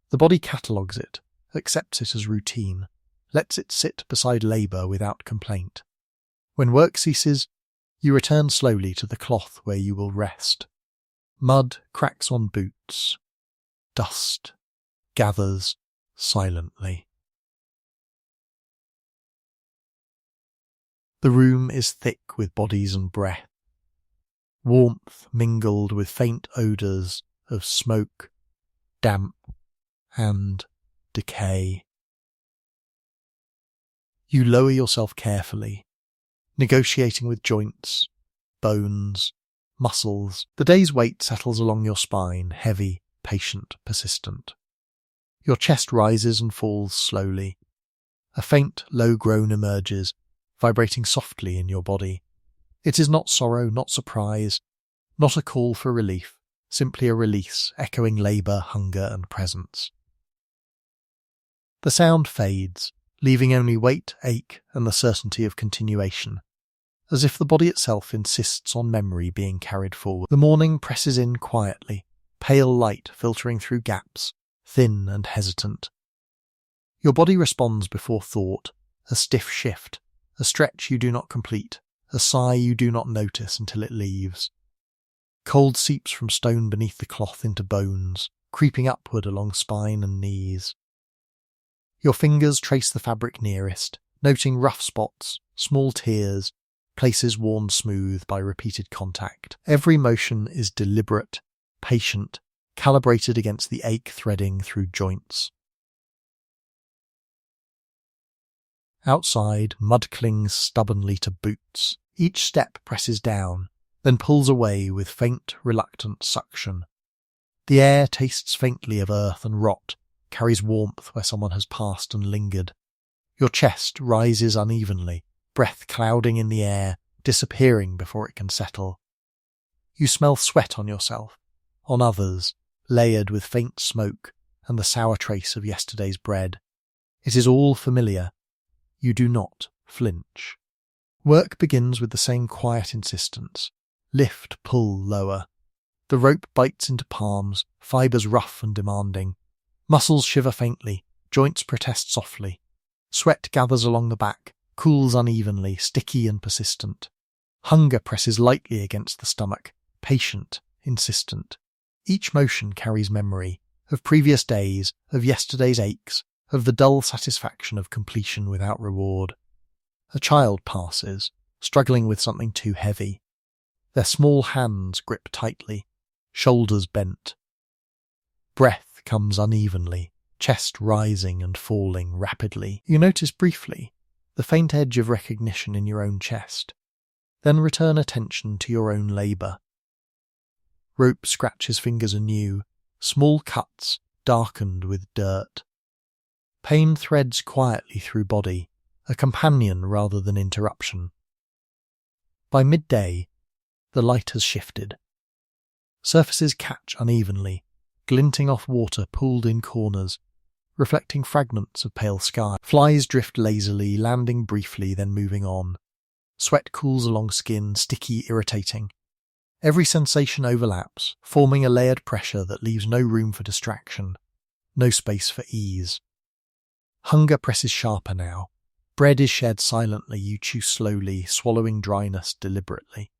The body catalogues it, accepts it as routine, lets it sit beside labour without complaint. When work ceases, you return slowly to the cloth where you will rest. Mud cracks on boots. Dust gathers silently. The room is thick with bodies and breath. Warmth mingled with faint odours of smoke, damp, and decay. You lower yourself carefully, negotiating with joints, bones, muscles. The day's weight settles along your spine, heavy, patient, persistent. Your chest rises and falls slowly. A faint, low groan emerges, vibrating softly in your body. It is not sorrow, not surprise, not a call for relief, simply a release, echoing labour, hunger, and presence. The sound fades, leaving only weight, ache, and the certainty of continuation, as if the body itself insists on memory being carried forward. The morning presses in quietly, pale light filtering through gaps, thin and hesitant. Your body responds before thought, a stiff shift, a stretch you do not complete, a sigh you do not notice until it leaves. Cold seeps from stone beneath the cloth into bones, creeping upward along spine and knees. Your fingers trace the fabric nearest, noting rough spots, small tears, places worn smooth by repeated contact. Every motion is deliberate, patient, calibrated against the ache threading through joints. Outside, mud clings stubbornly to boots. Each step presses down, then pulls away with faint, reluctant suction. The air tastes faintly of earth and rot, carries warmth where someone has passed and lingered. Your chest rises unevenly, breath clouding in the air, disappearing before it can settle. You smell sweat on yourself, on others, layered with faint smoke and the sour trace of yesterday's bread. It is all familiar. You do not flinch. Work begins with the same quiet insistence. Lift, pull, lower. The rope bites into palms, fibres rough and demanding. Muscles shiver faintly, joints protest softly. Sweat gathers along the back, cools unevenly, sticky and persistent. Hunger presses lightly against the stomach, patient, insistent. Each motion carries memory, of previous days, of yesterday's aches, of the dull satisfaction of completion without reward. A child passes, struggling with something too heavy. Their small hands grip tightly, shoulders bent. Breath comes unevenly, chest rising and falling rapidly. You notice briefly the faint edge of recognition in your own chest, then return attention to your own labour. Rope scratches fingers anew, small cuts darkened with dirt. Pain threads quietly through body, a companion rather than interruption. By midday, the light has shifted. Surfaces catch unevenly, glinting off water pooled in corners, reflecting fragments of pale sky. Flies drift lazily, landing briefly, then moving on. Sweat cools along skin, sticky, irritating. Every sensation overlaps, forming a layered pressure that leaves no room for distraction, no space for ease. Hunger presses sharper now. Bread is shared silently, you chew slowly, swallowing dryness deliberately.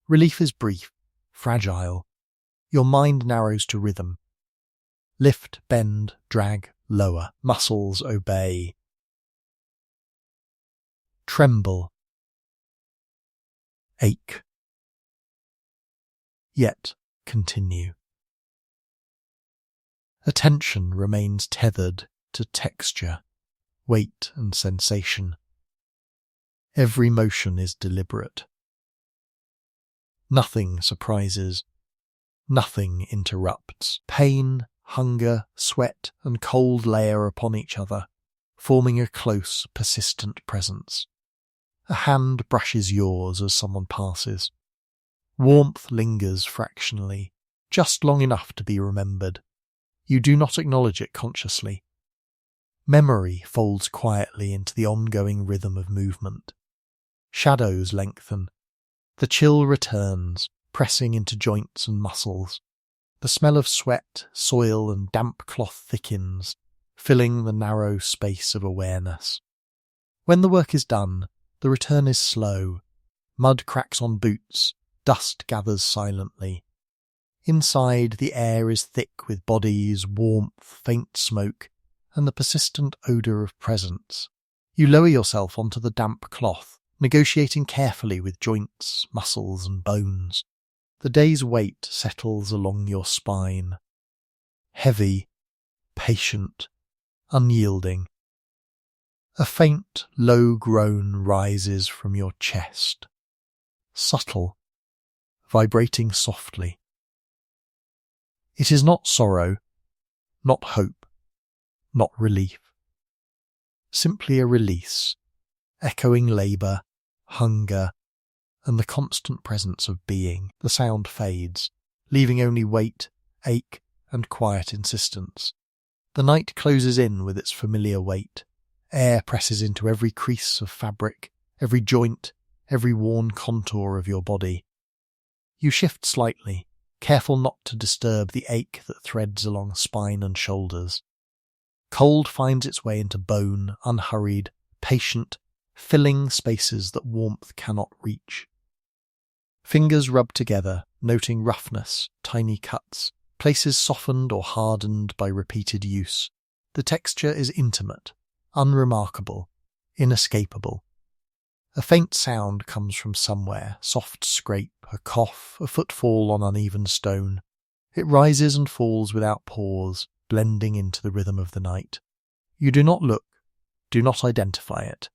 Relief is brief, fragile. Your mind narrows to rhythm. Lift, bend, drag, lower. Muscles obey. Tremble. Ache. Yet continue. Attention remains tethered to texture, weight and sensation. Every motion is deliberate. Nothing surprises. Nothing interrupts. Pain, hunger, sweat, and cold layer upon each other, forming a close, persistent presence. A hand brushes yours as someone passes. Warmth lingers fractionally, just long enough to be remembered. You do not acknowledge it consciously. Memory folds quietly into the ongoing rhythm of movement. Shadows lengthen. The chill returns, pressing into joints and muscles. The smell of sweat, soil, and damp cloth thickens, filling the narrow space of awareness. When the work is done, the return is slow. Mud cracks on boots, dust gathers silently. Inside, the air is thick with bodies, warmth, faint smoke, and the persistent odour of presence. You lower yourself onto the damp cloth, negotiating carefully with joints, muscles, and bones. The day's weight settles along your spine. Heavy, patient, unyielding. A faint, low groan rises from your chest. Subtle, vibrating softly. It is not sorrow, not hope, not relief. Simply a release, echoing labour, hunger, and the constant presence of being. The sound fades, leaving only weight, ache, and quiet insistence. The night closes in with its familiar weight. Air presses into every crease of fabric, every joint, every worn contour of your body. You shift slightly, careful not to disturb the ache that threads along spine and shoulders. Cold finds its way into bone, unhurried, patient, filling spaces that warmth cannot reach. Fingers rub together, noting roughness, tiny cuts, places softened or hardened by repeated use. The texture is intimate, unremarkable, inescapable. A faint sound comes from somewhere, soft scrape, a cough, a footfall on uneven stone. It rises and falls without pause, blending into the rhythm of the night. You do not look, do not identify it.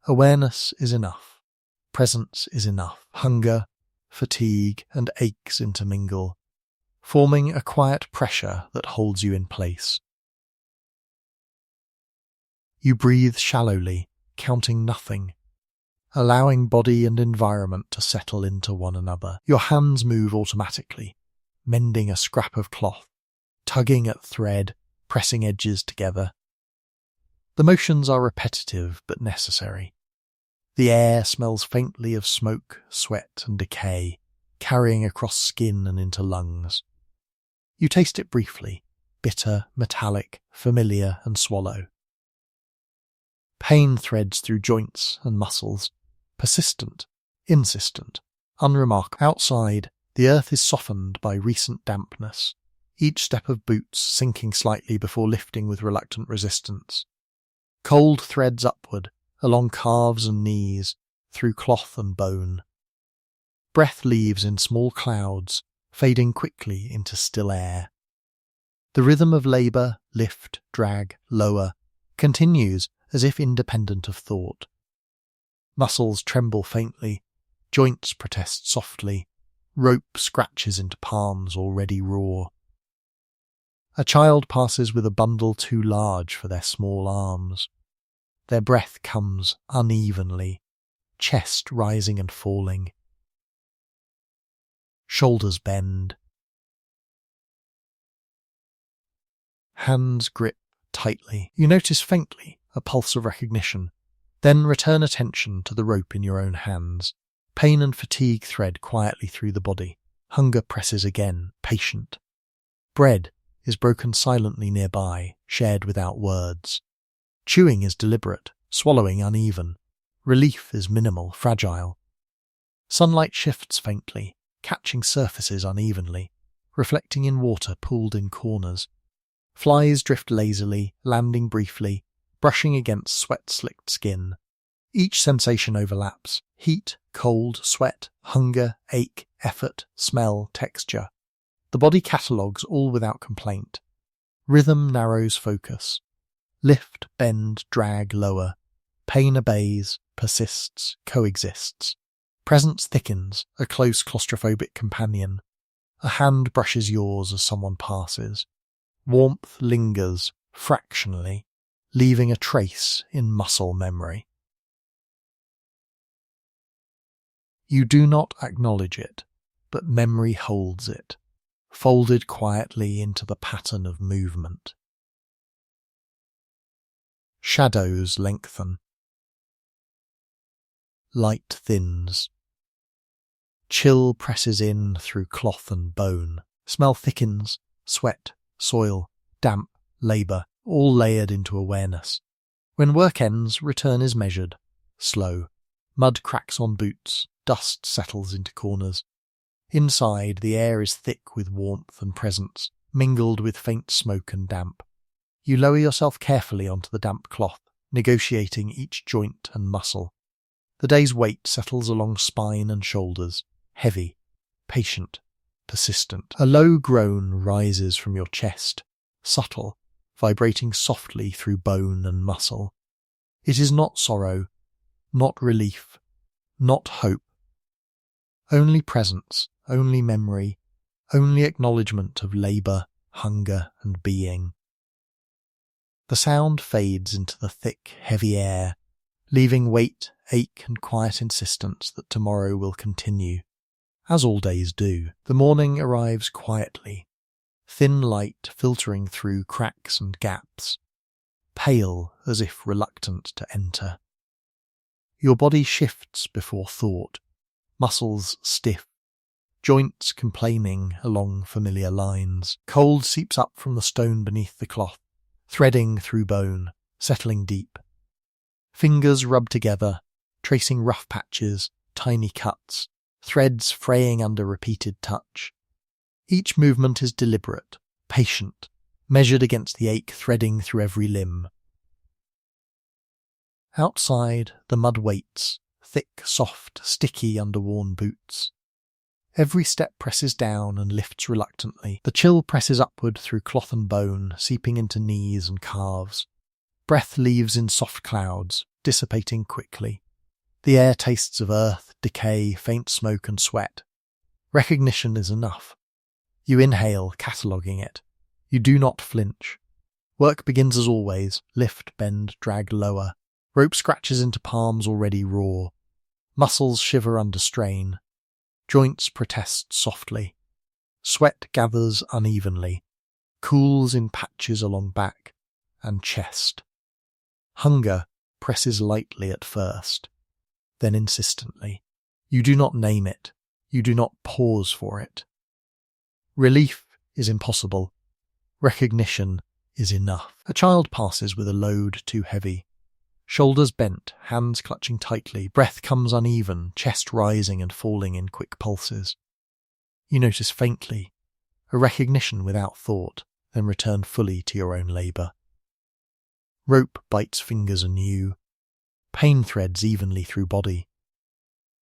Awareness is enough. Presence is enough. Hunger, fatigue, and aches intermingle, forming a quiet pressure that holds you in place. You breathe shallowly, counting nothing, allowing body and environment to settle into one another. Your hands move automatically, mending a scrap of cloth, tugging at thread, pressing edges together. The motions are repetitive but necessary. The air smells faintly of smoke, sweat, and decay, carrying across skin and into lungs. You taste it briefly, bitter, metallic, familiar, and swallow. Pain threads through joints and muscles, persistent, insistent, unremarkable. Outside, the earth is softened by recent dampness, each step of boots sinking slightly before lifting with reluctant resistance. Cold threads upward, along calves and knees, through cloth and bone. Breath leaves in small clouds, fading quickly into still air. The rhythm of labour, lift, drag, lower, continues as if independent of thought. Muscles tremble faintly, joints protest softly, rope scratches into palms already raw. A child passes with a bundle too large for their small arms. Their breath comes unevenly, chest rising and falling. Shoulders bend. Hands grip tightly. You notice faintly a pulse of recognition, then return attention to the rope in your own hands. Pain and fatigue thread quietly through the body. Hunger presses again, patient. Bread is broken silently nearby, shared without words. Chewing is deliberate, swallowing uneven. Relief is minimal, fragile. Sunlight shifts faintly, catching surfaces unevenly, reflecting in water pooled in corners. Flies drift lazily, landing briefly, brushing against sweat-slicked skin. Each sensation overlaps: heat, cold, sweat, hunger, ache, effort, smell, texture. The body catalogues all without complaint. Rhythm narrows focus. Lift, bend, drag, lower. Pain obeys, persists, coexists. Presence thickens, a close claustrophobic companion. A hand brushes yours as someone passes. Warmth lingers, fractionally, leaving a trace in muscle memory. You do not acknowledge it, but memory holds it, folded quietly into the pattern of movement. Shadows lengthen. Light thins. Chill presses in through cloth and bone. Smell thickens, sweat, soil, damp, labour, all layered into awareness. When work ends, return is measured, slow. Mud cracks on boots, dust settles into corners. Inside, the air is thick with warmth and presence, mingled with faint smoke and damp. You lower yourself carefully onto the damp cloth, negotiating each joint and muscle. The day's weight settles along spine and shoulders, heavy, patient, persistent. A low groan rises from your chest, subtle, vibrating softly through bone and muscle. It is not sorrow, not relief, not hope. Only presence, only memory, only acknowledgement of labour, hunger and being. The sound fades into the thick, heavy air, leaving weight, ache and quiet insistence that tomorrow will continue. As all days do, the morning arrives quietly, thin light filtering through cracks and gaps, pale as if reluctant to enter. Your body shifts before thought, muscles stiff, joints complaining along familiar lines. Cold seeps up from the stone beneath the cloth, threading through bone, settling deep. Fingers rub together, tracing rough patches, tiny cuts, threads fraying under repeated touch. Each movement is deliberate, patient, measured against the ache threading through every limb. Outside, the mud waits, thick, soft, sticky under worn boots. Every step presses down and lifts reluctantly. The chill presses upward through cloth and bone, seeping into knees and calves. Breath leaves in soft clouds, dissipating quickly. The air tastes of earth, decay, faint smoke and sweat. Recognition is enough. You inhale, cataloguing it. You do not flinch. Work begins as always, lift, bend, drag lower. Rope scratches into palms already raw. Muscles shiver under strain. Joints protest softly. Sweat gathers unevenly, cools in patches along back and chest. Hunger presses lightly at first, then insistently. You do not name it. You do not pause for it. Relief is impossible. Recognition is enough. A child passes with a load too heavy. Shoulders bent, hands clutching tightly, breath comes uneven, chest rising and falling in quick pulses. You notice faintly, a recognition without thought, then return fully to your own labour. Rope bites fingers anew, pain threads evenly through body.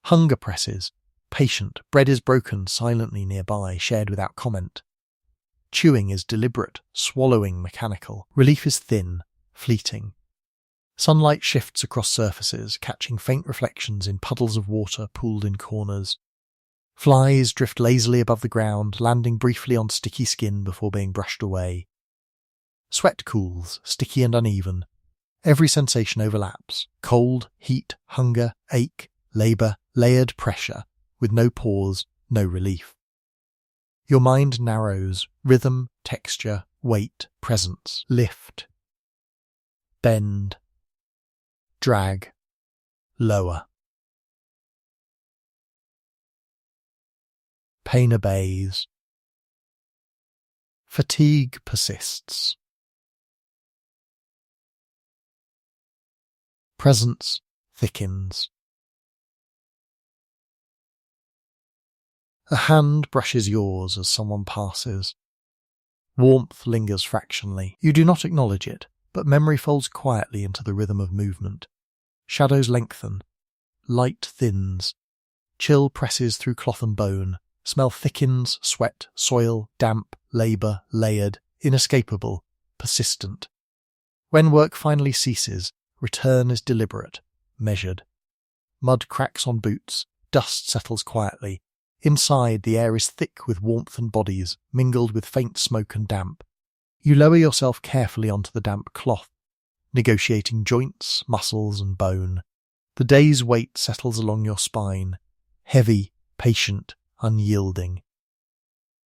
Hunger presses, patient, bread is broken silently nearby, shared without comment. Chewing is deliberate, swallowing mechanical. Relief is thin, fleeting. Sunlight shifts across surfaces, catching faint reflections in puddles of water pooled in corners. Flies drift lazily above the ground, landing briefly on sticky skin before being brushed away. Sweat cools, sticky and uneven. Every sensation overlaps. Cold, heat, hunger, ache, labour, layered pressure, with no pause, no relief. Your mind narrows, rhythm, texture, weight, presence, lift. Bend. Drag. Lower. Pain obeys. Fatigue persists. Presence thickens. A hand brushes yours as someone passes. Warmth lingers fractionally. You do not acknowledge it, but memory folds quietly into the rhythm of movement. Shadows lengthen. Light thins. Chill presses through cloth and bone. Smell thickens, sweat, soil, damp, labour, layered, inescapable, persistent. When work finally ceases, return is deliberate, measured. Mud cracks on boots, dust settles quietly. Inside, the air is thick with warmth and bodies, mingled with faint smoke and damp. You lower yourself carefully onto the damp cloth, negotiating joints, muscles and bone. The day's weight settles along your spine, heavy, patient, unyielding.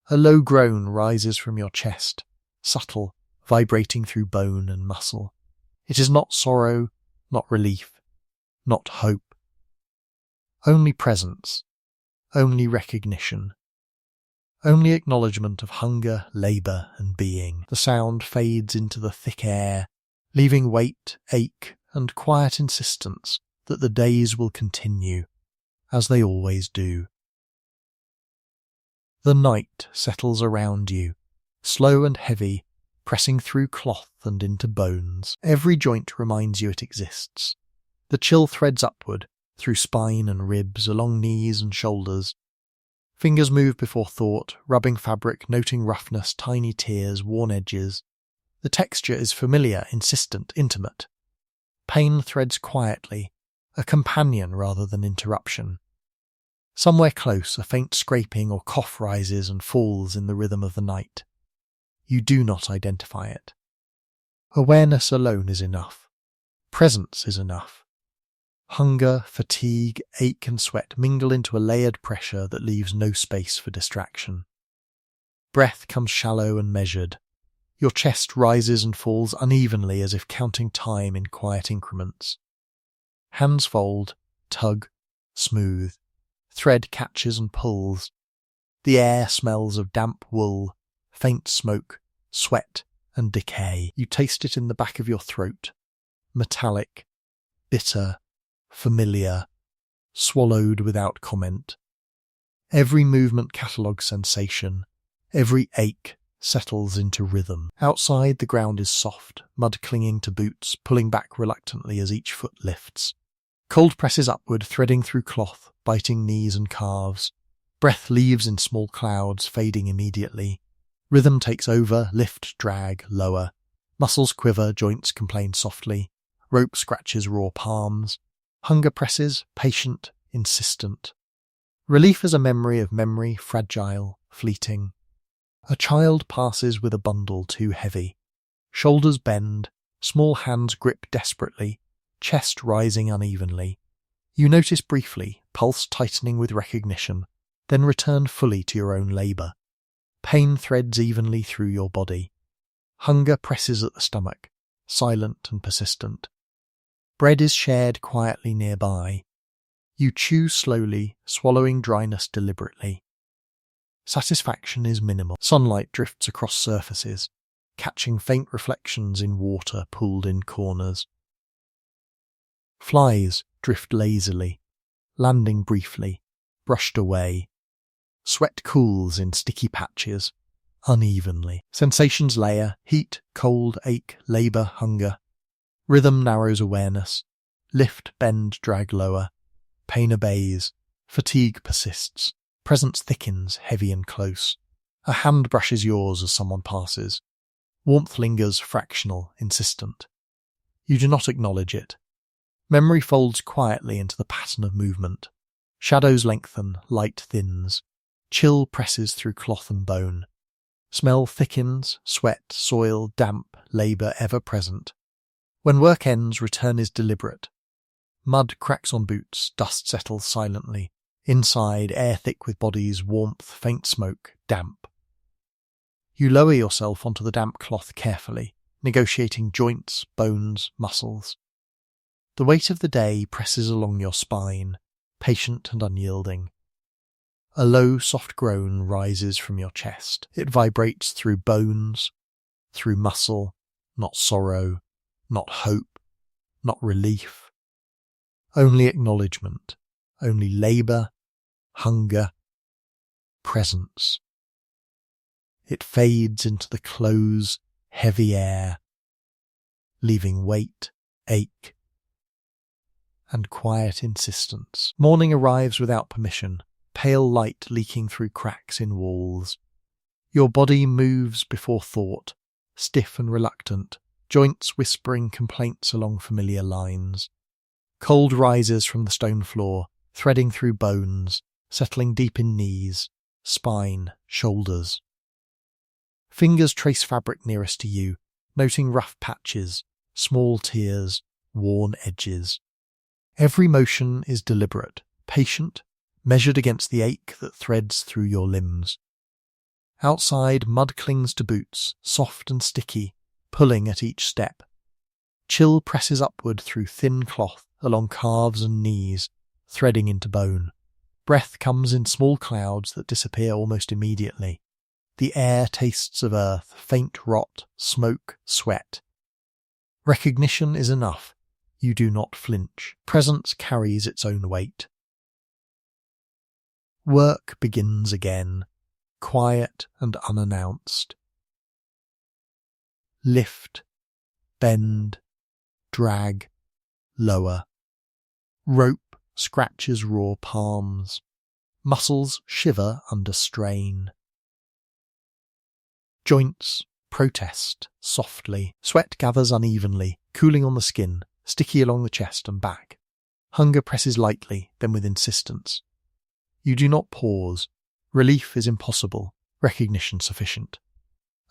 A low groan rises from your chest, subtle, vibrating through bone and muscle. It is not sorrow, not relief, not hope. Only presence, only recognition. Only acknowledgement of hunger, labour and being. The sound fades into the thick air, leaving weight, ache and quiet insistence that the days will continue, as they always do. The night settles around you, slow and heavy, pressing through cloth and into bones. Every joint reminds you it exists. The chill threads upward, through spine and ribs, along knees and shoulders. Fingers move before thought, rubbing fabric, noting roughness, tiny tears, worn edges. The texture is familiar, insistent, intimate. Pain threads quietly, a companion rather than interruption. Somewhere close, a faint scraping or cough rises and falls in the rhythm of the night. You do not identify it. Awareness alone is enough. Presence is enough. Hunger, fatigue, ache and sweat mingle into a layered pressure that leaves no space for distraction. Breath comes shallow and measured. Your chest rises and falls unevenly as if counting time in quiet increments. Hands fold, tug, smooth. Thread catches and pulls. The air smells of damp wool, faint smoke, sweat and decay. You taste it in the back of your throat. Metallic, bitter, familiar, swallowed without comment. Every movement catalogues sensation. Every ache settles into rhythm. Outside, the ground is soft, mud clinging to boots, pulling back reluctantly as each foot lifts. Cold presses upward, threading through cloth, biting knees and calves. Breath leaves in small clouds, fading immediately. Rhythm takes over, lift, drag, lower. Muscles quiver, joints complain softly. Rope scratches raw palms. Hunger presses, patient, insistent. Relief is a memory of memory, fragile, fleeting. A child passes with a bundle too heavy. Shoulders bend, small hands grip desperately, chest rising unevenly. You notice briefly, pulse tightening with recognition, then return fully to your own labour. Pain threads evenly through your body. Hunger presses at the stomach, silent and persistent. Bread is shared quietly nearby. You chew slowly, swallowing dryness deliberately. Satisfaction is minimal. Sunlight drifts across surfaces, catching faint reflections in water pooled in corners. Flies drift lazily, landing briefly, brushed away. Sweat cools in sticky patches, unevenly. Sensations layer, heat, cold, ache, labour, hunger. Rhythm narrows awareness. Lift, bend, drag lower. Pain obeys. Fatigue persists. Presence thickens, heavy and close. A hand brushes yours as someone passes. Warmth lingers, fractional, insistent. You do not acknowledge it. Memory folds quietly into the pattern of movement. Shadows lengthen, light thins. Chill presses through cloth and bone. Smell thickens, sweat, soil, damp, labour ever present. When work ends, return is deliberate. Mud cracks on boots, dust settles silently. Inside, air thick with bodies, warmth, faint smoke, damp. You lower yourself onto the damp cloth carefully, negotiating joints, bones, muscles. The weight of the day presses along your spine, patient and unyielding. A low, soft groan rises from your chest. It vibrates through bones, through muscle, not sorrow, not hope, not relief. Only acknowledgement, only labour, hunger, presence. It fades into the close, heavy air, leaving weight, ache, and quiet insistence. Morning arrives without permission, pale light leaking through cracks in walls. Your body moves before thought, stiff and reluctant, joints whispering complaints along familiar lines. Cold rises from the stone floor, threading through bones, settling deep in knees, spine, shoulders. Fingers trace fabric nearest to you, noting rough patches, small tears, worn edges. Every motion is deliberate, patient, measured against the ache that threads through your limbs. Outside, mud clings to boots, soft and sticky, pulling at each step. Chill presses upward through thin cloth, along calves and knees, threading into bone. Breath comes in small clouds that disappear almost immediately. The air tastes of earth, faint rot, smoke, sweat. Recognition is enough. You do not flinch. Presence carries its own weight. Work begins again, quiet and unannounced. Lift, bend, drag, lower. Rope scratches raw palms. Muscles shiver under strain. Joints protest softly. Sweat gathers unevenly, cooling on the skin, sticky along the chest and back. Hunger presses lightly, then with insistence. You do not pause. Relief is impossible, recognition sufficient.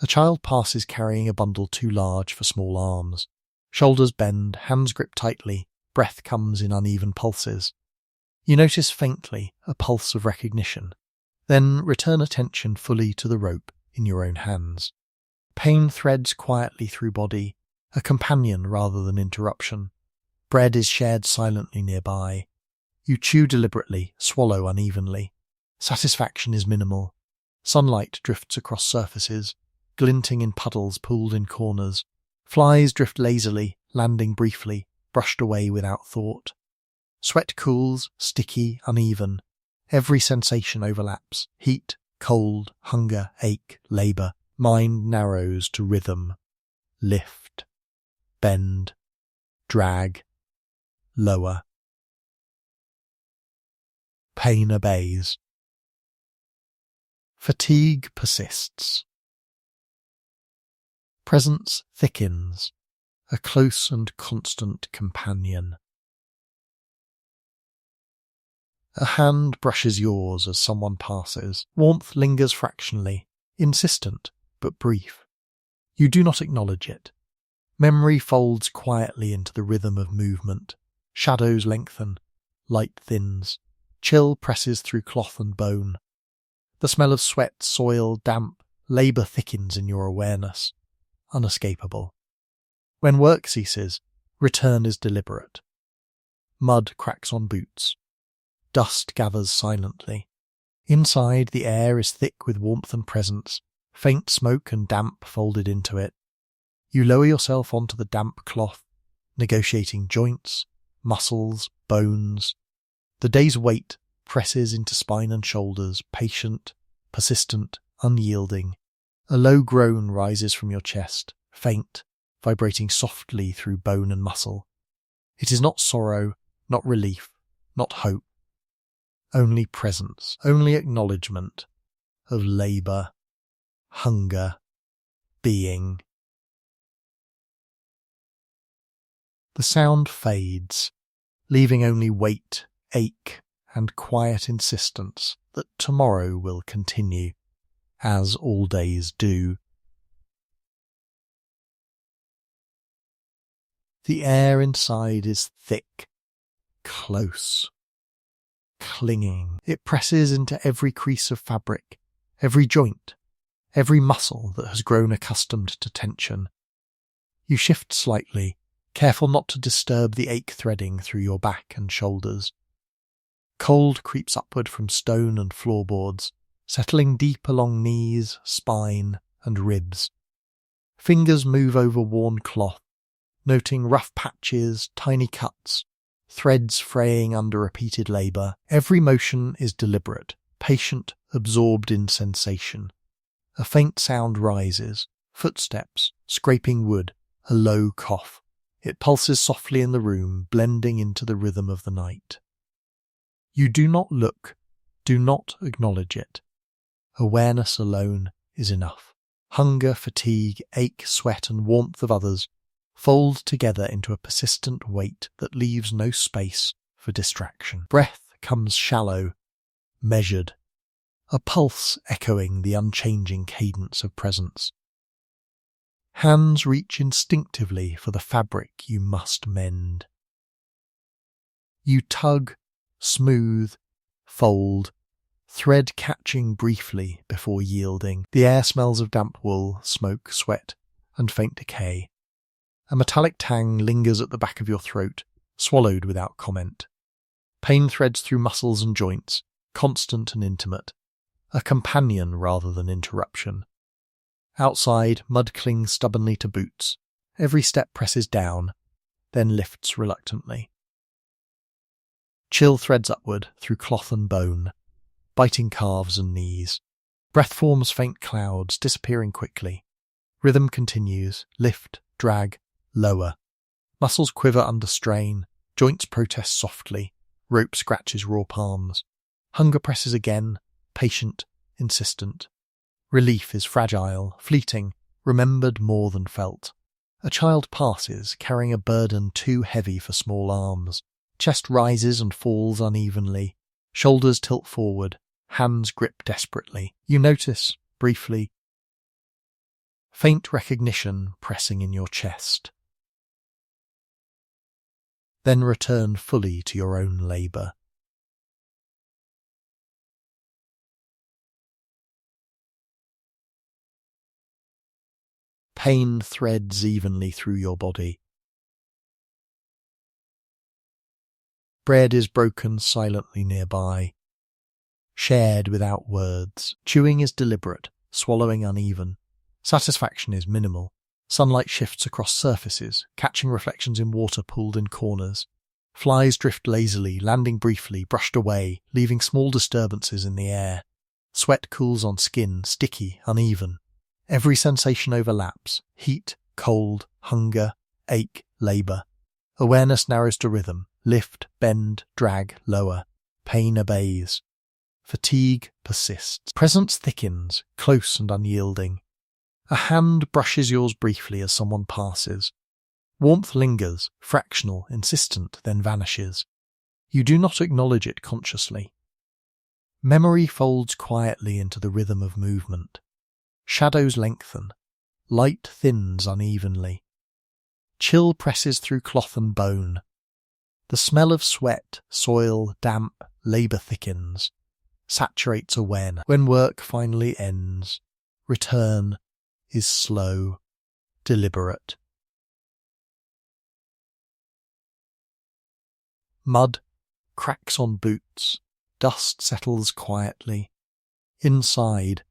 A child passes carrying a bundle too large for small arms. Shoulders bend, hands grip tightly, breath comes in uneven pulses. You notice faintly a pulse of recognition, then return attention fully to the rope in your own hands. Pain threads quietly through body, a companion rather than interruption. Bread is shared silently nearby. You chew deliberately, swallow unevenly. Satisfaction is minimal. Sunlight drifts across surfaces, glinting in puddles pooled in corners. Flies drift lazily, landing briefly, brushed away without thought. Sweat cools, sticky, uneven. Every sensation overlaps. Heat, cold, hunger, ache, labour. Mind narrows to rhythm. Lift. Bend. Drag. Lower. Pain obeys. Fatigue persists. Presence thickens, a close and constant companion. A hand brushes yours as someone passes. Warmth lingers fractionally, insistent but brief. You do not acknowledge it. Memory folds quietly into the rhythm of movement. Shadows lengthen, light thins. Chill presses through cloth and bone. The smell of sweat, soil, damp, labour thickens in your awareness. Unescapable. When work ceases, return is deliberate. Mud cracks on boots. Dust gathers silently. Inside, the air is thick with warmth and presence, faint smoke and damp folded into it. You lower yourself onto the damp cloth, negotiating joints, muscles, bones. The day's weight presses into spine and shoulders, patient, persistent, unyielding. A low groan rises from your chest, faint, vibrating softly through bone and muscle. It is not sorrow, not relief, not hope. Only presence, only acknowledgement of labour, hunger, being. The sound fades, leaving only weight, ache, and quiet insistence that tomorrow will continue, as all days do. The air inside is thick, close, clinging. It presses into every crease of fabric, every joint, every muscle that has grown accustomed to tension. You shift slightly, careful not to disturb the ache threading through your back and shoulders. Cold creeps upward from stone and floorboards, settling deep along knees, spine, and ribs. Fingers move over worn cloth, noting rough patches, tiny cuts, threads fraying under repeated labour. Every motion is deliberate, patient, absorbed in sensation. A faint sound rises, footsteps, scraping wood, a low cough. It pulses softly in the room, blending into the rhythm of the night. You do not look, do not acknowledge it. Awareness alone is enough. Hunger, fatigue, ache, sweat, and warmth of others fold together into a persistent weight that leaves no space for distraction. Breath comes shallow, measured, a pulse echoing the unchanging cadence of presence. Hands reach instinctively for the fabric you must mend. You tug, smooth, fold, thread catching briefly before yielding. The air smells of damp wool, smoke, sweat, and faint decay. A metallic tang lingers at the back of your throat, swallowed without comment. Pain threads through muscles and joints, constant and intimate, a companion rather than interruption. Outside, mud clings stubbornly to boots. Every step presses down, then lifts reluctantly. Chill threads upward through cloth and bone, biting calves and knees. Breath forms faint clouds, disappearing quickly. Rhythm continues, lift, drag, lower. Muscles quiver under strain, joints protest softly, rope scratches raw palms. Hunger presses again, patient, insistent. Relief is fragile, fleeting, remembered more than felt. A child passes, carrying a burden too heavy for small arms. Chest rises and falls unevenly. Shoulders tilt forward. Hands grip desperately. You notice, briefly, faint recognition pressing in your chest. Then return fully to your own labour. Pain threads evenly through your body. Bread is broken silently nearby, shared without words. Chewing is deliberate, swallowing uneven. Satisfaction is minimal. Sunlight shifts across surfaces, catching reflections in water pooled in corners. Flies drift lazily, landing briefly, brushed away, leaving small disturbances in the air. Sweat cools on skin, sticky, uneven. Every sensation overlaps: heat, cold, hunger, ache, labour. Awareness narrows to rhythm: lift, bend, drag, lower. Pain obeys. Fatigue persists. Presence thickens, close and unyielding. A hand brushes yours briefly as someone passes. Warmth lingers, fractional, insistent, then vanishes. You do not acknowledge it consciously. Memory folds quietly into the rhythm of movement. Shadows lengthen. Light thins unevenly. Chill presses through cloth and bone. The smell of sweat, soil, damp, labour thickens. Saturates awareness. When work finally ends, return is slow, deliberate. Mud cracks on boots. Dust settles quietly. Inside,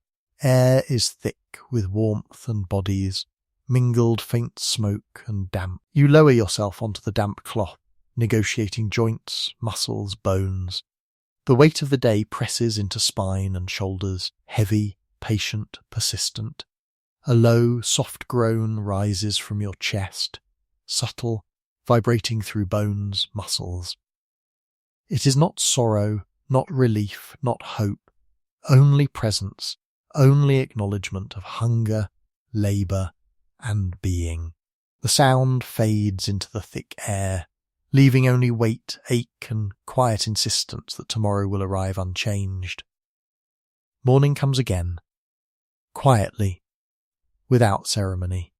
air is thick with warmth and bodies, mingled faint smoke and damp. You lower yourself onto the damp cloth, negotiating joints, muscles, bones. The weight of the day presses into spine and shoulders, heavy, patient, persistent. A low, soft groan rises from your chest, subtle, vibrating through bones, muscles. It is not sorrow, not relief, not hope, only presence, only acknowledgement of hunger, labour, and being. The sound fades into the thick air, leaving only weight, ache, and quiet insistence that tomorrow will arrive unchanged. Morning comes again, quietly, without ceremony.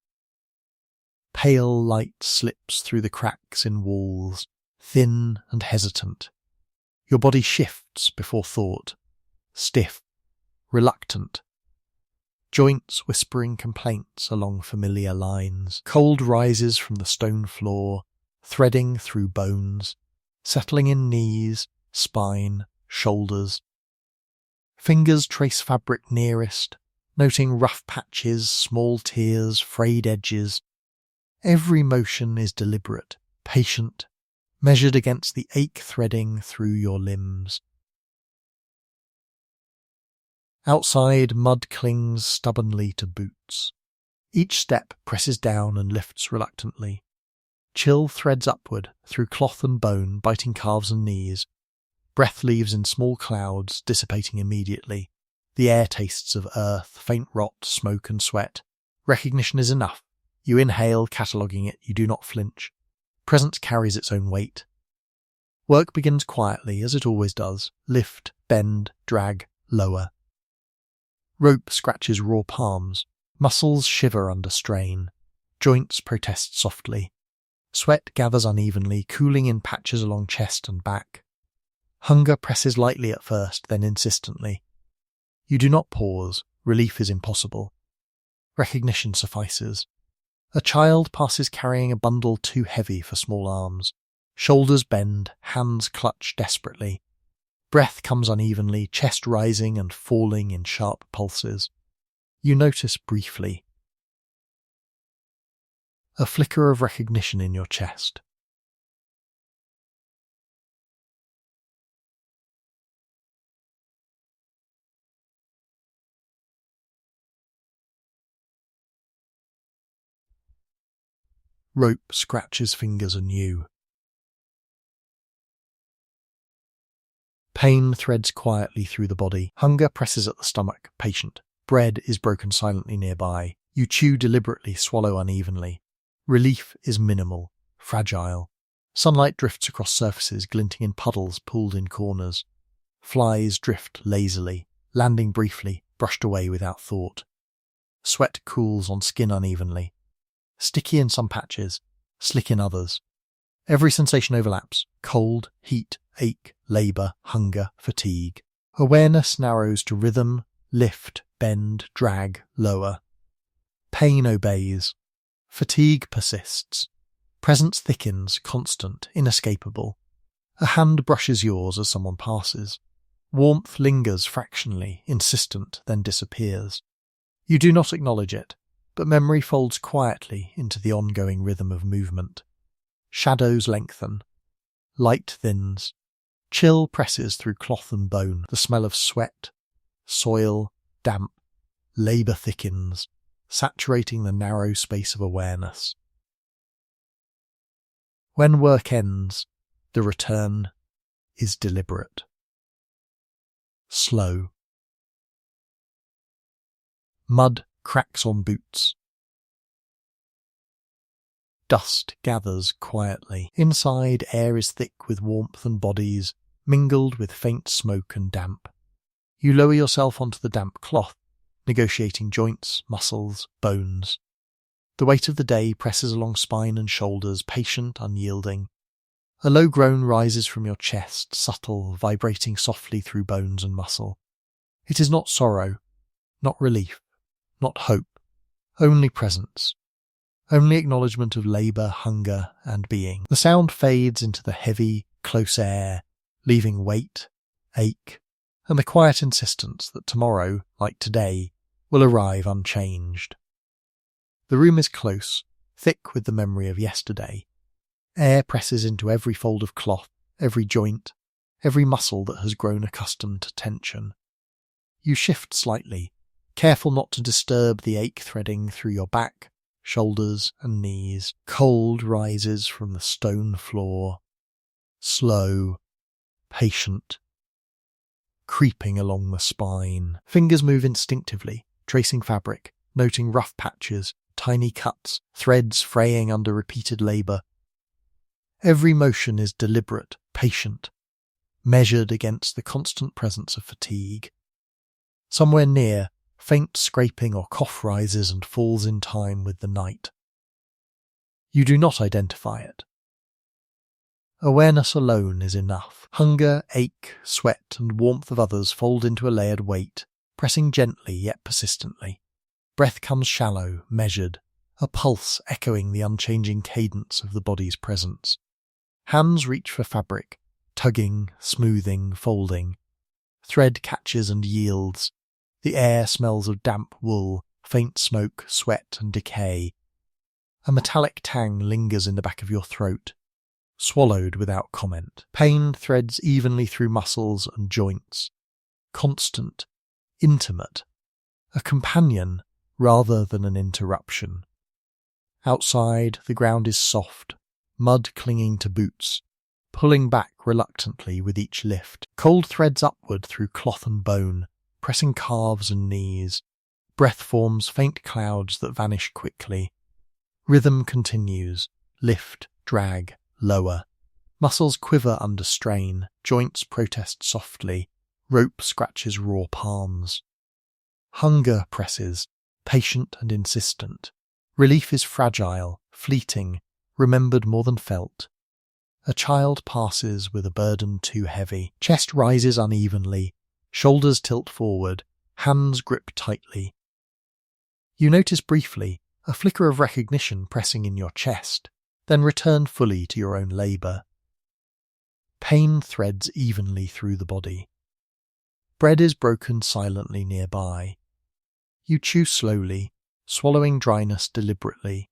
Pale light slips through the cracks in walls, thin and hesitant. Your body shifts before thought, stiff, reluctant. Joints whispering complaints along familiar lines. Cold rises from the stone floor, threading through bones, settling in knees, spine, shoulders. Fingers trace fabric nearest, noting rough patches, small tears, frayed edges. Every motion is deliberate, patient, measured against the ache threading through your limbs. Outside, mud clings stubbornly to boots. Each step presses down and lifts reluctantly. Chill threads upward, through cloth and bone, biting calves and knees. Breath leaves in small clouds, dissipating immediately. The air tastes of earth, faint rot, smoke and sweat. Recognition is enough. You inhale, cataloguing it, you do not flinch. Presence carries its own weight. Work begins quietly, as it always does. Lift, bend, drag, lower. Rope scratches raw palms. Muscles shiver under strain. Joints protest softly. Sweat gathers unevenly, cooling in patches along chest and back. Hunger presses lightly at first, then insistently. You do not pause. Relief is impossible. Recognition suffices. A child passes carrying a bundle too heavy for small arms. Shoulders bend, hands clutch desperately. Breath comes unevenly, chest rising and falling in sharp pulses. You notice briefly a flicker of recognition in your chest. Rope scratches fingers anew. Pain threads quietly through the body. Hunger presses at the stomach, patient. Bread is broken silently nearby. You chew deliberately, swallow unevenly. Relief is minimal, fragile. Sunlight drifts across surfaces, glinting in puddles pooled in corners. Flies drift lazily, landing briefly, brushed away without thought. Sweat cools on skin unevenly. Sticky in some patches, slick in others. Every sensation overlaps: cold, heat, ache, labour, hunger, fatigue. Awareness narrows to rhythm, lift, bend, drag, lower. Pain obeys. Fatigue persists. Presence thickens, constant, inescapable. A hand brushes yours as someone passes. Warmth lingers fractionally, insistent, then disappears. You do not acknowledge it, but memory folds quietly into the ongoing rhythm of movement. Shadows lengthen. Light thins. Chill presses through cloth and bone. The smell of sweat, soil, damp, labour thickens, saturating the narrow space of awareness. When work ends, the return is deliberate. Slow. Mud cracks on boots. Dust gathers quietly. Inside, air is thick with warmth and bodies, mingled with faint smoke and damp. You lower yourself onto the damp cloth, negotiating joints, muscles, bones. The weight of the day presses along spine and shoulders, patient, unyielding. A low groan rises from your chest, subtle, vibrating softly through bones and muscle. It is not sorrow, not relief, not hope, only presence. Only acknowledgement of labour, hunger, and being. The sound fades into the heavy, close air, leaving weight, ache, and the quiet insistence that tomorrow, like today, will arrive unchanged. The room is close, thick with the memory of yesterday. Air presses into every fold of cloth, every joint, every muscle that has grown accustomed to tension. You shift slightly, careful not to disturb the ache threading through your back, shoulders and knees. Cold rises from the stone floor, slow, patient, creeping along the spine. Fingers move instinctively, tracing fabric, noting rough patches, tiny cuts, threads fraying under repeated labour. Every motion is deliberate, patient, measured against the constant presence of fatigue. Somewhere near, faint scraping or cough rises and falls in time with the night. You do not identify it. Awareness alone is enough. Hunger, ache, sweat, and warmth of others fold into a layered weight, pressing gently yet persistently. Breath comes shallow, measured, a pulse echoing the unchanging cadence of the body's presence. Hands reach for fabric, tugging, smoothing, folding. Thread catches and yields. The air smells of damp wool, faint smoke, sweat, and decay. A metallic tang lingers in the back of your throat, swallowed without comment. Pain threads evenly through muscles and joints. Constant, intimate, a companion rather than an interruption. Outside, the ground is soft, mud clinging to boots, pulling back reluctantly with each lift. Cold threads upward through cloth and bone, pressing calves and knees. Breath forms faint clouds that vanish quickly. Rhythm continues, lift, drag, lower. Muscles quiver under strain, joints protest softly, rope scratches raw palms. Hunger presses, patient and insistent. Relief is fragile, fleeting, remembered more than felt. A child passes with a burden too heavy. Chest rises unevenly, shoulders tilt forward, hands grip tightly. You notice briefly a flicker of recognition pressing in your chest, then return fully to your own labour. Pain threads evenly through the body. Bread is broken silently nearby. You chew slowly, swallowing dryness deliberately.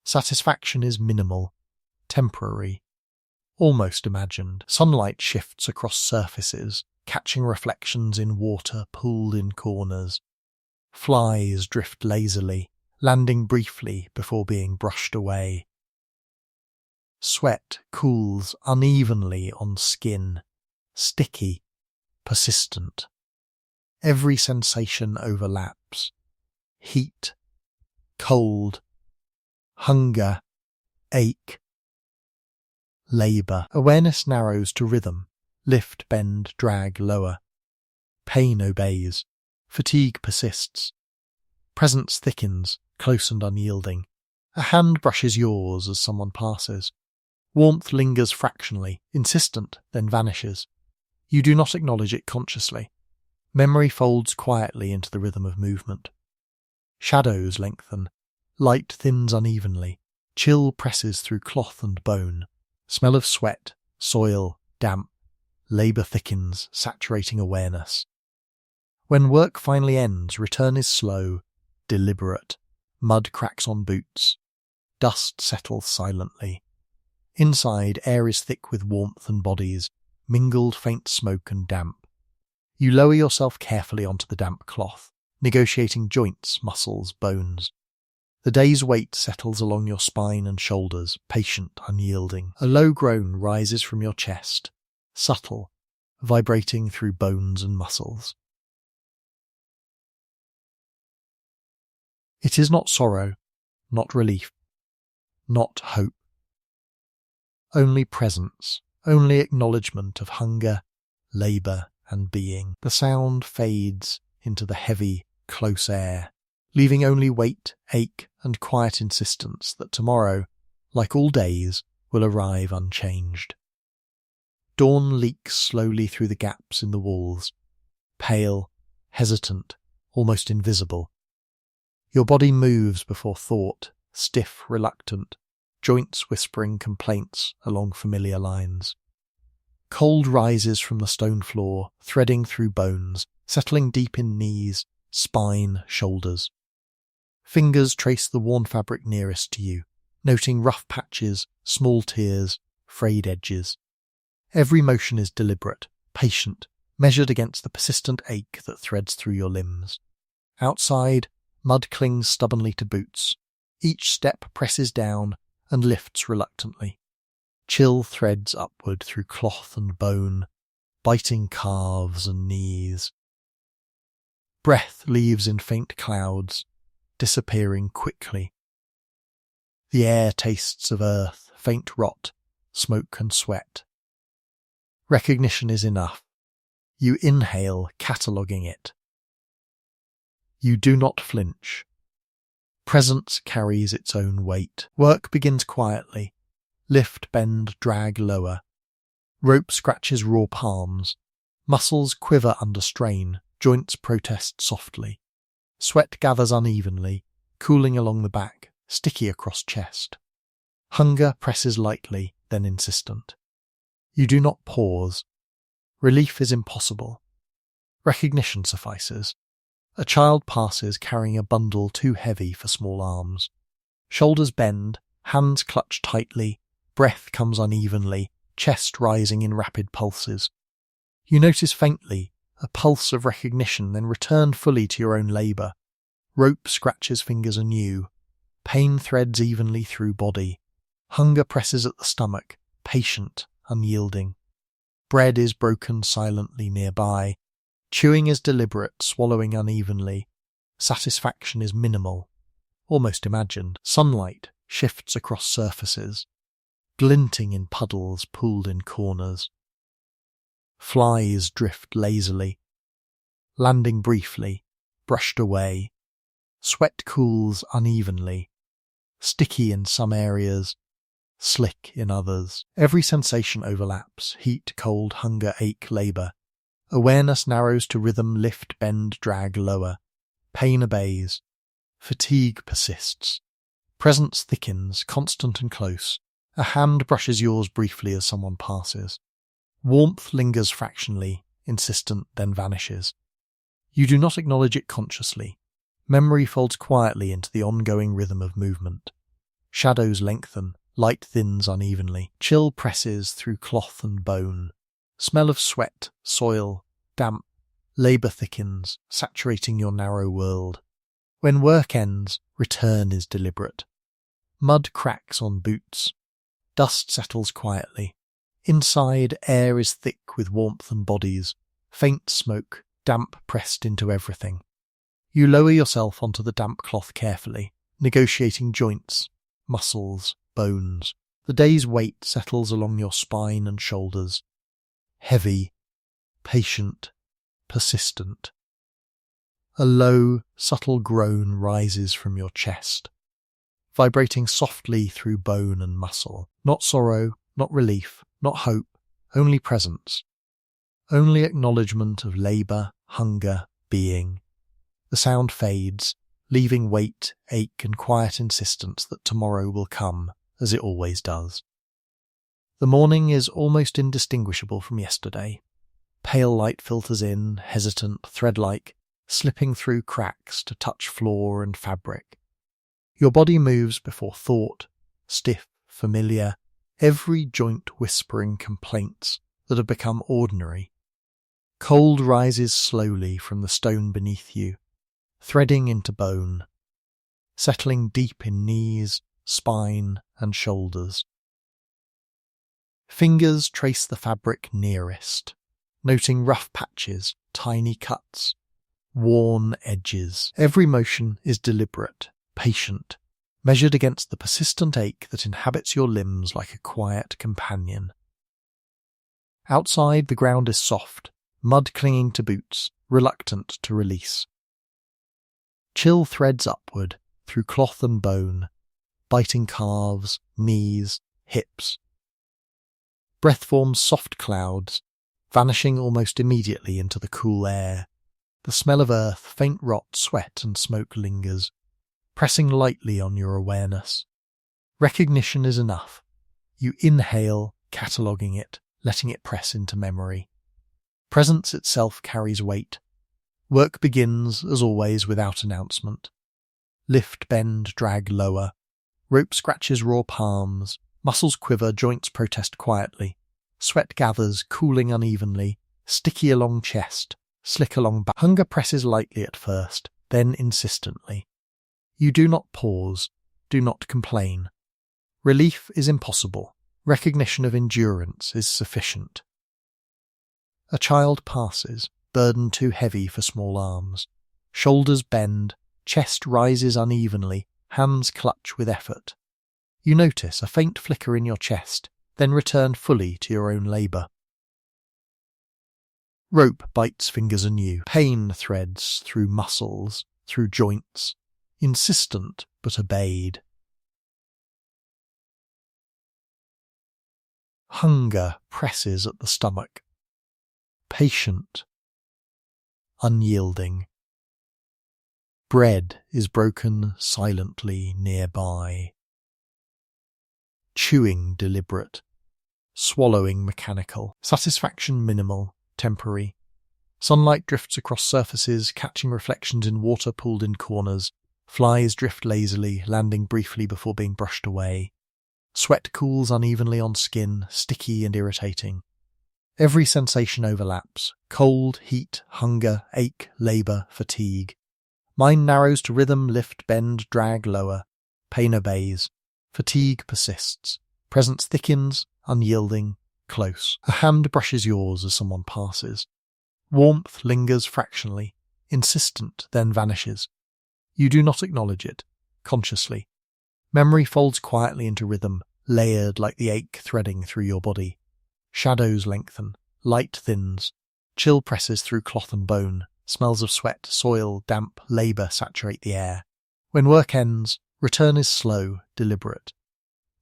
Satisfaction is minimal, temporary, almost imagined. Sunlight shifts across surfaces, catching reflections in water pooled in corners. Flies drift lazily, landing briefly before being brushed away. Sweat cools unevenly on skin, sticky, persistent. Every sensation overlaps. Heat, cold, hunger, ache, labour. Awareness narrows to rhythm, lift, bend, drag, lower. Pain obeys, fatigue persists. Presence thickens, close and unyielding. A hand brushes yours as someone passes. Warmth lingers fractionally, insistent, then vanishes. You do not acknowledge it consciously. Memory folds quietly into the rhythm of movement. Shadows lengthen, light thins unevenly, chill presses through cloth and bone. Smell of sweat, soil, damp, labour thickens, saturating awareness. When work finally ends, return is slow, deliberate. Mud cracks on boots. Dust settles silently. Inside, air is thick with warmth and bodies, mingled faint smoke and damp. You lower yourself carefully onto the damp cloth, negotiating joints, muscles, bones. The day's weight settles along your spine and shoulders, patient, unyielding. A low groan rises from your chest, subtle, vibrating through bones and muscles. It is not sorrow, not relief, not hope. Only presence, only acknowledgement of hunger, labour, and being. The sound fades into the heavy, close air, leaving only weight, ache, and quiet insistence that tomorrow, like all days, will arrive unchanged. Dawn leaks slowly through the gaps in the walls, pale, hesitant, almost invisible. Your body moves before thought, stiff, reluctant, joints whispering complaints along familiar lines. Cold rises from the stone floor, threading through bones, settling deep in knees, spine, shoulders. Fingers trace the worn fabric nearest to you, noting rough patches, small tears, frayed edges. Every motion is deliberate, patient, measured against the persistent ache that threads through your limbs. Outside, mud clings stubbornly to boots. Each step presses down and lifts reluctantly. Chill threads upward through cloth and bone, biting calves and knees. Breath leaves in faint clouds, disappearing quickly. The air tastes of earth, faint rot, smoke and sweat. Recognition is enough. You inhale, cataloguing it. You do not flinch. Presence carries its own weight. Work begins quietly. Lift, bend, drag, lower. Rope scratches raw palms. Muscles quiver under strain. Joints protest softly. Sweat gathers unevenly, cooling along the back, sticky across chest. Hunger presses lightly, then insistent. You do not pause. Relief is impossible. Recognition suffices. A child passes carrying a bundle too heavy for small arms. Shoulders bend, hands clutch tightly, breath comes unevenly, chest rising in rapid pulses. You notice faintly a pulse of recognition, then return fully to your own labour. Rope scratches fingers anew. Pain threads evenly through body. Hunger presses at the stomach, patient, unyielding. Bread is broken silently nearby. Chewing is deliberate, swallowing unevenly. Satisfaction is minimal, almost imagined. Sunlight shifts across surfaces, glinting in puddles pooled in corners. Flies drift lazily, landing briefly, brushed away. Sweat cools unevenly, sticky in some areas, slick in others. Every sensation overlaps: heat, cold, hunger, ache, labour. Awareness narrows to rhythm, lift, bend, drag, lower. Pain obeys. Fatigue persists. Presence thickens, constant and close. A hand brushes yours briefly as someone passes. Warmth lingers fractionally, insistent, then vanishes. You do not acknowledge it consciously. Memory folds quietly into the ongoing rhythm of movement. Shadows lengthen, light thins unevenly. Chill presses through cloth and bone. Smell of sweat, soil, damp, labour thickens, saturating your narrow world. When work ends, return is deliberate. Mud cracks on boots. Dust settles quietly. Inside, air is thick with warmth and bodies. Faint smoke, damp pressed into everything. You lower yourself onto the damp cloth carefully, negotiating joints, muscles, bones. The day's weight settles along your spine and shoulders. Heavy, patient, persistent. A low, subtle groan rises from your chest, vibrating softly through bone and muscle. Not sorrow, not relief, not hope, only presence. Only acknowledgement of labour, hunger, being. The sound fades, leaving weight, ache and quiet insistence that tomorrow will come, as it always does. The morning is almost indistinguishable from yesterday. Pale light filters in, hesitant, thread-like, slipping through cracks to touch floor and fabric. Your body moves before thought, stiff, familiar, every joint whispering complaints that have become ordinary. Cold rises slowly from the stone beneath you, threading into bone, settling deep in knees, spine and shoulders. Fingers trace the fabric nearest, noting rough patches, tiny cuts, worn edges. Every motion is deliberate, patient, measured against the persistent ache that inhabits your limbs like a quiet companion. Outside, the ground is soft, mud clinging to boots, reluctant to release. Chill threads upward, through cloth and bone, biting calves, knees, hips. Breath forms soft clouds, vanishing almost immediately into the cool air. The smell of earth, faint rot, sweat and smoke lingers, pressing lightly on your awareness. Recognition is enough. You inhale, cataloguing it, letting it press into memory. Presence itself carries weight. Work begins, as always, without announcement. Lift, bend, drag lower. Rope scratches raw palms. Muscles quiver, joints protest quietly. Sweat gathers, cooling unevenly, sticky along chest, slick along back. Hunger presses lightly at first, then insistently. You do not pause, do not complain. Relief is impossible. Recognition of endurance is sufficient. A child passes, burden too heavy for small arms. Shoulders bend, chest rises unevenly, hands clutch with effort. You notice a faint flicker in your chest, then return fully to your own labour. Rope bites fingers anew. Pain threads through muscles, through joints, insistent but obeyed. Hunger presses at the stomach. Patient, unyielding. Bread is broken silently nearby. Chewing deliberate. Swallowing mechanical. Satisfaction minimal, temporary. Sunlight drifts across surfaces, catching reflections in water pooled in corners. Flies drift lazily, landing briefly before being brushed away. Sweat cools unevenly on skin, sticky and irritating. Every sensation overlaps. Cold, heat, hunger, ache, labour, fatigue. Mind narrows to rhythm, lift, bend, drag lower. Pain obeys. Fatigue persists. Presence thickens, unyielding, close. A hand brushes yours as someone passes. Warmth lingers fractionally, insistent, then vanishes. You do not acknowledge it, consciously. Memory folds quietly into rhythm, layered like the ache threading through your body. Shadows lengthen, light thins. Chill presses through cloth and bone. Smells of sweat, soil, damp, labour saturate the air. When work ends, return is slow, deliberate.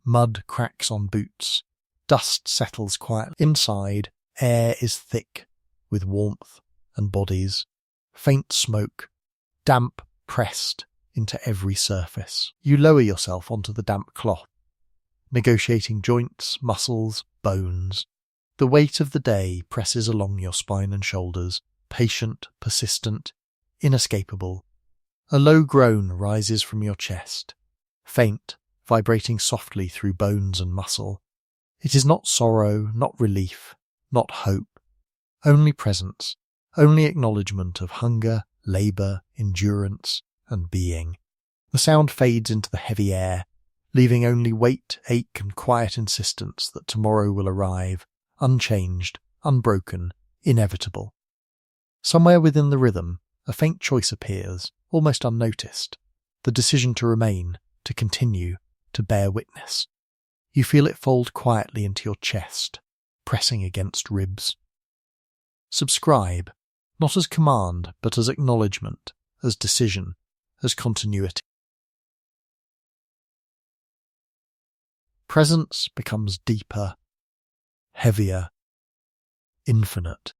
Mud cracks on boots. Dust settles quietly. Inside, air is thick, with warmth and bodies. Faint smoke, damp pressed into every surface. You lower yourself onto the damp cloth, negotiating joints, muscles, bones. The weight of the day presses along your spine and shoulders, patient, persistent, inescapable. A low groan rises from your chest, faint, vibrating softly through bones and muscle. It is not sorrow, not relief, not hope, only presence, only acknowledgement of hunger, labour, endurance, and being. The sound fades into the heavy air, leaving only weight, ache, and quiet insistence that tomorrow will arrive, unchanged, unbroken, inevitable. Somewhere within the rhythm, a faint choice appears, almost unnoticed. The decision to remain, to continue, to bear witness. You feel it fold quietly into your chest, pressing against ribs. Subscribe, not as command, but as acknowledgement, as decision, as continuity. Presence becomes deeper, heavier, infinite.